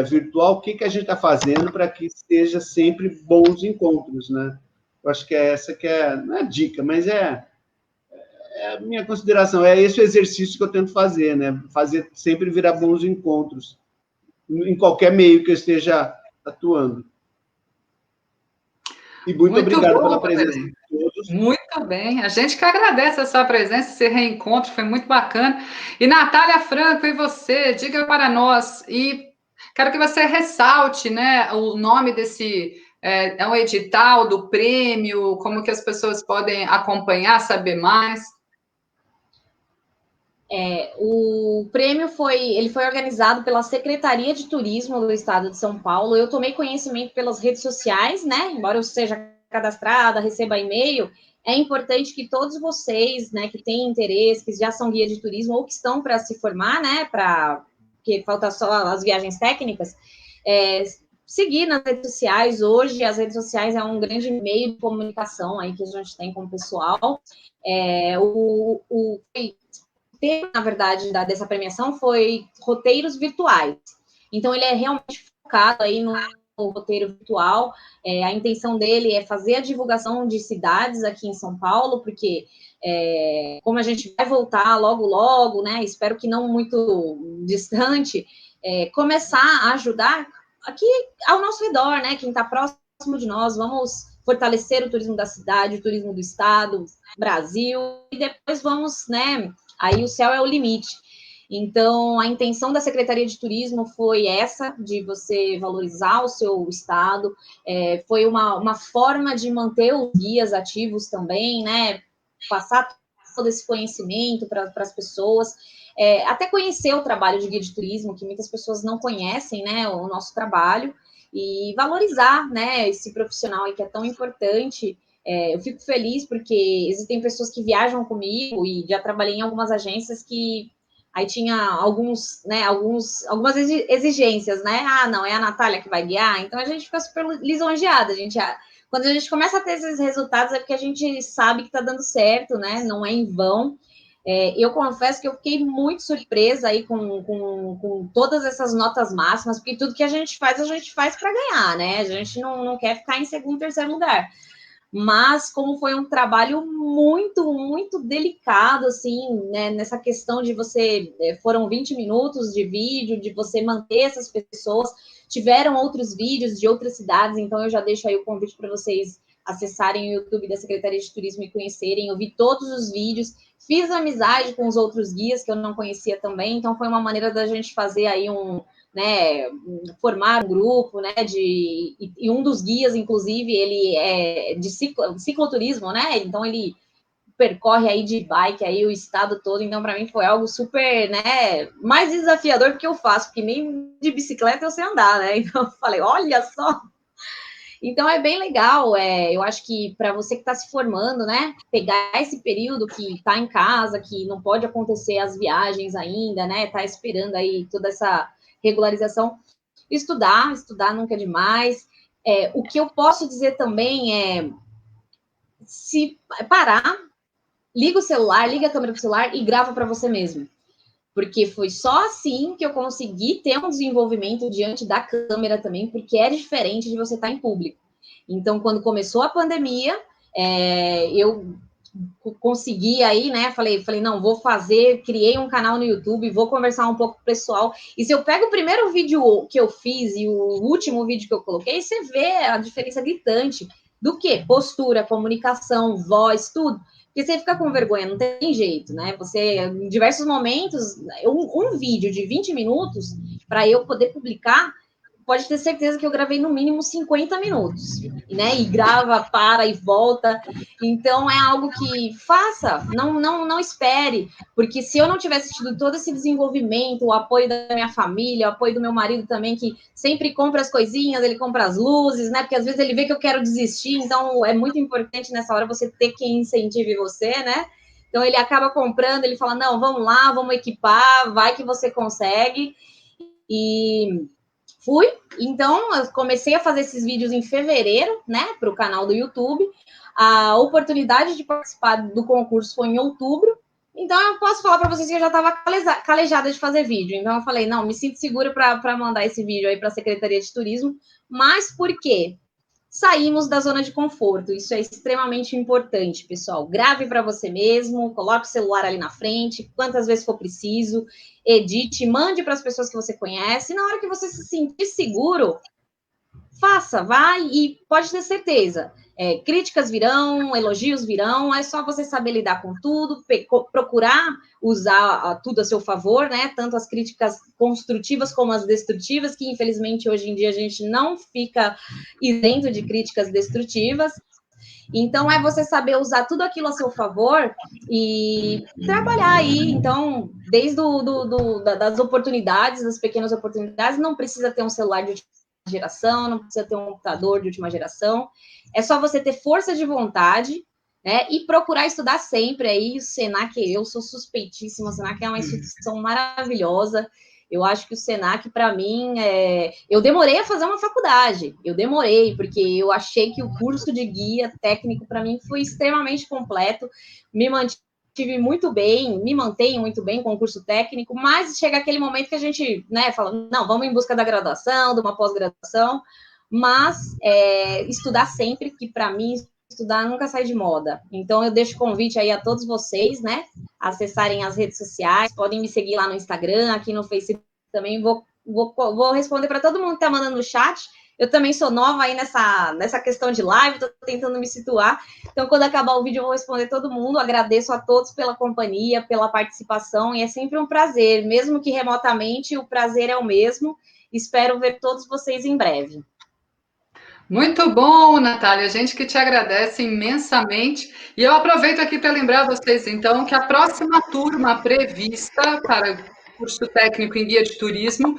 virtual, o que a gente está fazendo para que seja sempre bons encontros, né? Eu acho que essa que não é a dica, mas é a minha consideração, é esse o exercício que eu tento fazer, né? Fazer sempre virar bons encontros, em qualquer meio que eu esteja atuando. E muito obrigado bom, pela presença de todos. Muito bem. A gente que agradece a sua presença, esse reencontro foi muito bacana. E Natália Franco, e você? Diga para nós. E quero que você ressalte, né, o nome desse... É um edital do prêmio, como que as pessoas podem acompanhar, saber mais? O prêmio foi organizado pela Secretaria de Turismo do Estado de São Paulo. Eu tomei conhecimento pelas redes sociais, né? Embora eu seja cadastrada, receba e-mail, é importante que todos vocês, né, que têm interesse, que já são guia de turismo ou que estão para se formar, né, porque falta só as viagens técnicas, seguir nas redes sociais. Hoje, as redes sociais é um grande meio de comunicação aí que a gente tem com o pessoal. O tema, na verdade, dessa premiação foi roteiros virtuais. Então, ele é realmente focado aí no roteiro virtual. A intenção dele é fazer a divulgação de cidades aqui em São Paulo, porque como a gente vai voltar logo, logo, né, espero que não muito distante, começar a ajudar aqui ao nosso redor, né, quem está próximo de nós. Vamos fortalecer o turismo da cidade, o turismo do estado, Brasil, e depois vamos, né, aí o céu é o limite. Então, a intenção da Secretaria de Turismo foi essa, de você valorizar o seu estado, foi uma forma de manter os guias ativos também, né, passar todo esse conhecimento para as pessoas, até conhecer o trabalho de guia de turismo, que muitas pessoas não conhecem, né, o nosso trabalho, e valorizar, né, esse profissional aí que é tão importante. Eu fico feliz porque existem pessoas que viajam comigo e já trabalhei em algumas agências que aí tinha algumas exigências, né? Não, é a Natália que vai guiar, então a gente fica super lisonjeada. Quando a gente começa a ter esses resultados é porque a gente sabe que está dando certo, né? Não é em vão. Eu confesso que eu fiquei muito surpresa aí com todas essas notas máximas, porque tudo que a gente faz para ganhar, né? A gente não quer ficar em segundo, terceiro lugar. Mas como foi um trabalho muito, muito delicado, assim, né, nessa questão de foram 20 minutos de vídeo, de você manter essas pessoas, tiveram outros vídeos de outras cidades, então eu já deixo aí o convite para vocês acessarem o YouTube da Secretaria de Turismo e conhecerem. Eu vi todos os vídeos, fiz amizade com os outros guias que eu não conhecia também, então foi uma maneira da gente fazer aí né, formar um grupo, né, e um dos guias, inclusive, ele é de cicloturismo, né, então ele percorre aí de bike aí o estado todo, então para mim foi algo super, né, mais desafiador que eu faço, porque nem de bicicleta eu sei andar, né, então eu falei, olha só. Então, é bem legal, eu acho que para você que está se formando, né, pegar esse período que está em casa, que não pode acontecer as viagens ainda, né, tá esperando aí toda essa regularização, estudar nunca é demais. O que eu posso dizer também é, se parar, liga o celular, liga a câmera do celular e grava para você mesmo. Porque foi só assim que eu consegui ter um desenvolvimento diante da câmera também, porque é diferente de você estar em público. Então, quando começou a pandemia, eu consegui aí, né? Falei, não, vou fazer, criei um canal no YouTube, vou conversar um pouco com o pessoal. E se eu pego o primeiro vídeo que eu fiz e o último vídeo que eu coloquei, você vê a diferença gritante do que? Postura, comunicação, voz, tudo. Porque você fica com vergonha, não tem jeito, né? Você, em diversos momentos, um vídeo de 20 minutos, para eu poder publicar, pode ter certeza que eu gravei no mínimo 50 minutos, né? E grava, para e volta. Então, é algo que faça, não espere, porque se eu não tivesse tido todo esse desenvolvimento, o apoio da minha família, o apoio do meu marido também, que sempre compra as coisinhas, ele compra as luzes, né? Porque às vezes ele vê que eu quero desistir, então é muito importante nessa hora você ter quem incentive você, né? Então, ele acaba comprando, ele fala, não, vamos lá, vamos equipar, vai que você consegue. E fui, então, eu comecei a fazer esses vídeos em fevereiro, né, para o canal do YouTube. A oportunidade de participar do concurso foi em outubro. Então, eu posso falar para vocês que eu já estava calejada de fazer vídeo. Então, eu falei, não, me sinto segura para mandar esse vídeo aí para a Secretaria de Turismo. Mas por quê? Saímos da zona de conforto. Isso é extremamente importante, pessoal. Grave para você mesmo, coloque o celular ali na frente, quantas vezes for preciso, edite, mande para as pessoas que você conhece. E na hora que você se sentir seguro, faça, vai e pode ter certeza. Críticas virão, elogios virão, é só você saber lidar com tudo, procurar usar tudo a seu favor, né? Tanto as críticas construtivas como as destrutivas, que infelizmente hoje em dia a gente não fica isento de críticas destrutivas. Então, é você saber usar tudo aquilo a seu favor e trabalhar aí. Então, desde das oportunidades, das pequenas oportunidades, não precisa ter um celular de última geração, não precisa ter um computador de última geração. É só você ter força de vontade, né? E procurar estudar sempre aí. O Senac, eu sou suspeitíssima, o Senac é uma instituição maravilhosa. Eu acho que o Senac, para mim, eu demorei a fazer uma faculdade. Eu demorei, porque eu achei que o curso de guia técnico, para mim, foi extremamente completo. Me mantive muito bem, me mantenho muito bem com o curso técnico, mas chega aquele momento que a gente, né, fala, não, vamos em busca da graduação, de uma pós-graduação, mas estudar sempre, que para mim, estudar nunca sai de moda. Então, eu deixo o convite aí a todos vocês, né, acessarem as redes sociais, podem me seguir lá no Instagram, aqui no Facebook também, vou responder para todo mundo que está mandando no chat. Eu também sou nova aí nessa questão de live, estou tentando me situar. Então, quando acabar o vídeo, eu vou responder todo mundo. Agradeço a todos pela companhia, pela participação, e é sempre um prazer, mesmo que remotamente, o prazer é o mesmo. Espero ver todos vocês em breve. Muito bom, Natália, a gente que te agradece imensamente. E eu aproveito aqui para lembrar vocês, então, que a próxima turma prevista para o curso técnico em guia de turismo,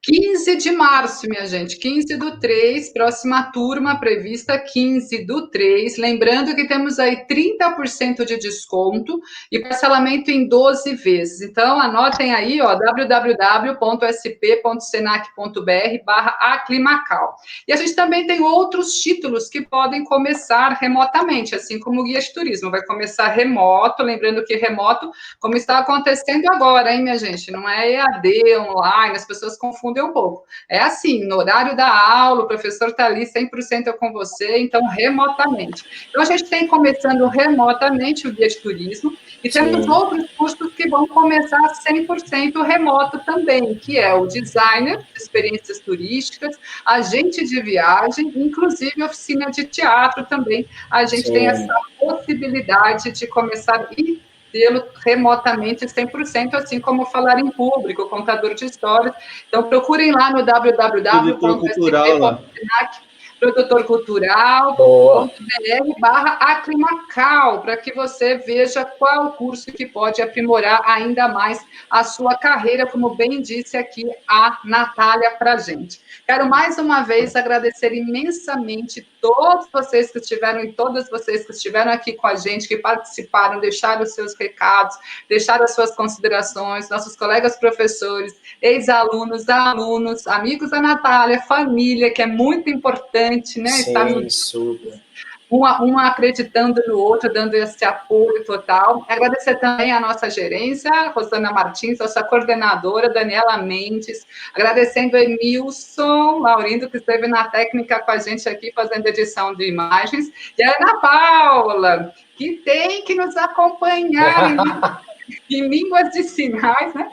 15 de março, minha gente, 15/3, próxima turma prevista 15/3. Lembrando que temos aí 30% de desconto e parcelamento em 12 vezes. Então, anotem aí, ó, www.sp.senac.br/aclimacal. E a gente também tem outros títulos que podem começar remotamente, assim como o guia de turismo. Vai começar remoto, lembrando que remoto, como está acontecendo agora, hein, minha gente? Não é EAD, online, as pessoas confundem um pouco. É assim, no horário da aula, o professor está ali 100% com você, então remotamente. Então, a gente tem começando remotamente o guia de turismo e temos outros cursos que vão começar 100% remoto também, que é o designer de experiências turísticas, agente de viagem, inclusive oficina de teatro também. A gente tem essa possibilidade de começar e tê-lo remotamente 100%, assim como falar em público, contador de histórias. Então, procurem lá no www.sp.senac. produtorcultural.br/Aclimacal, para que você veja qual curso que pode aprimorar ainda mais a sua carreira, como bem disse aqui a Natália para a gente. Quero mais uma vez agradecer imensamente todos vocês que estiveram e todas vocês que estiveram aqui com a gente, que participaram, deixaram os seus recados, deixaram as suas considerações, nossos colegas professores, ex-alunos, alunos, amigos da Natália, família, que é muito importante, né? Sim, estar no... super. Um acreditando no outro, dando esse apoio total. Agradecer também a nossa gerência, Rosana Martins, nossa coordenadora, Daniela Mendes, agradecendo a Emilson Laurindo, que esteve na técnica com a gente aqui, fazendo edição de imagens, e a Ana Paula, que tem que nos acompanhar em línguas de sinais, né?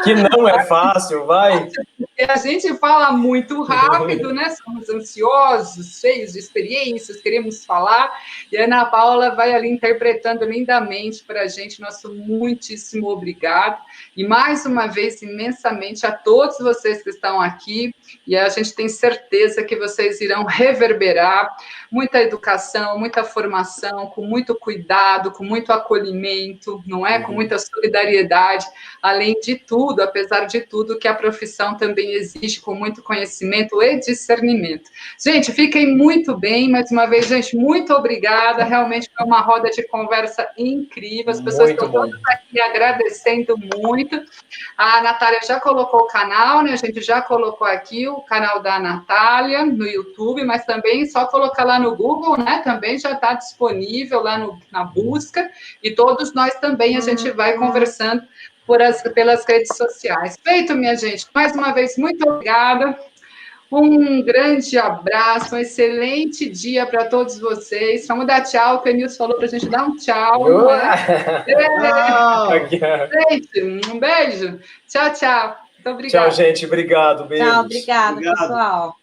Que não é fácil, vai. A gente fala muito rápido, né? Somos ansiosos, cheios de experiências, queremos falar. E a Ana Paula vai ali interpretando lindamente para a gente. Nosso muitíssimo obrigado. E mais uma vez, imensamente a todos vocês que estão aqui. E a gente tem certeza que vocês irão reverberar muita educação, muita formação, com muito cuidado, com muito acolhimento, não é? Com muita solidariedade, além de tudo, apesar de tudo, que a profissão também exige, com muito conhecimento e discernimento. Gente, fiquem muito bem, mais uma vez, gente, muito obrigada, realmente foi uma roda de conversa incrível, as pessoas estão todas aqui agradecendo muito. A Natália já colocou o canal, né? A gente já colocou aqui o canal da Natália no YouTube, mas também só colocar lá no Google, né? Também já está disponível lá na busca, e todos nós também, a gente vai conversando pelas redes sociais. Feito, minha gente, mais uma vez, muito obrigada. Um grande abraço, um excelente dia para todos vocês. Vamos dar tchau, que o Emilson falou para a gente dar um tchau. Né? Gente, um beijo. Tchau, tchau. Muito obrigada. Tchau, gente. Obrigado. Beijo. Tchau, obrigada, pessoal.